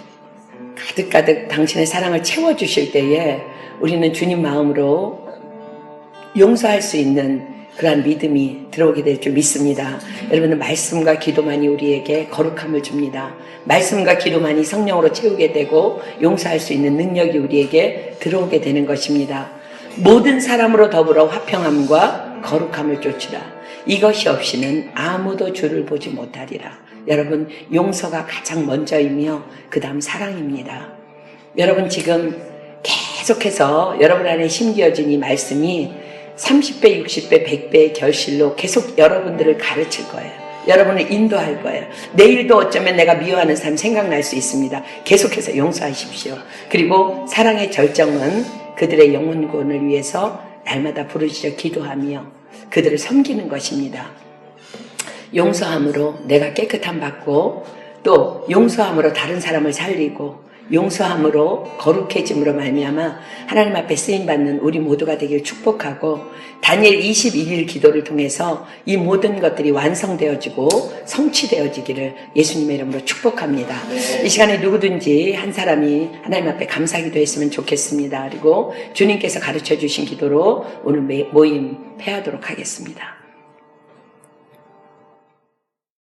가득가득 당신의 사랑을 채워주실 때에 우리는 주님 마음으로 용서할 수 있는 그러한 믿음이 들어오게 될 줄 믿습니다. 여러분은 말씀과 기도만이 우리에게 거룩함을 줍니다. 말씀과 기도만이 성령으로 채우게 되고 용서할 수 있는 능력이 우리에게 들어오게 되는 것입니다. 모든 사람으로 더불어 화평함과 거룩함을 쫓으라. 이것이 없이는 아무도 주를 보지 못하리라. 여러분, 용서가 가장 먼저이며 그 다음 사랑입니다. 여러분, 지금 계속해서 여러분 안에 심겨진 이 말씀이 30배, 60배, 100배의 결실로 계속 여러분들을 가르칠 거예요. 여러분을 인도할 거예요. 내일도 어쩌면 내가 미워하는 사람 생각날 수 있습니다. 계속해서 용서하십시오. 그리고 사랑의 절정은 그들의 영혼구원을 위해서 날마다 부르짖어 기도하며 그들을 섬기는 것입니다. 용서함으로 내가 깨끗함 받고 또 용서함으로 다른 사람을 살리고 용서함으로 거룩해짐으로 말미암아 하나님 앞에 쓰임받는 우리 모두가 되길 축복하고 다니엘 21일 기도를 통해서 이 모든 것들이 완성되어지고 성취되어지기를 예수님의 이름으로 축복합니다. 이 시간에 누구든지 한 사람이 하나님 앞에 감사기도 했으면 좋겠습니다. 그리고 주님께서 가르쳐 주신 기도로 오늘 모임 패하도록 하겠습니다.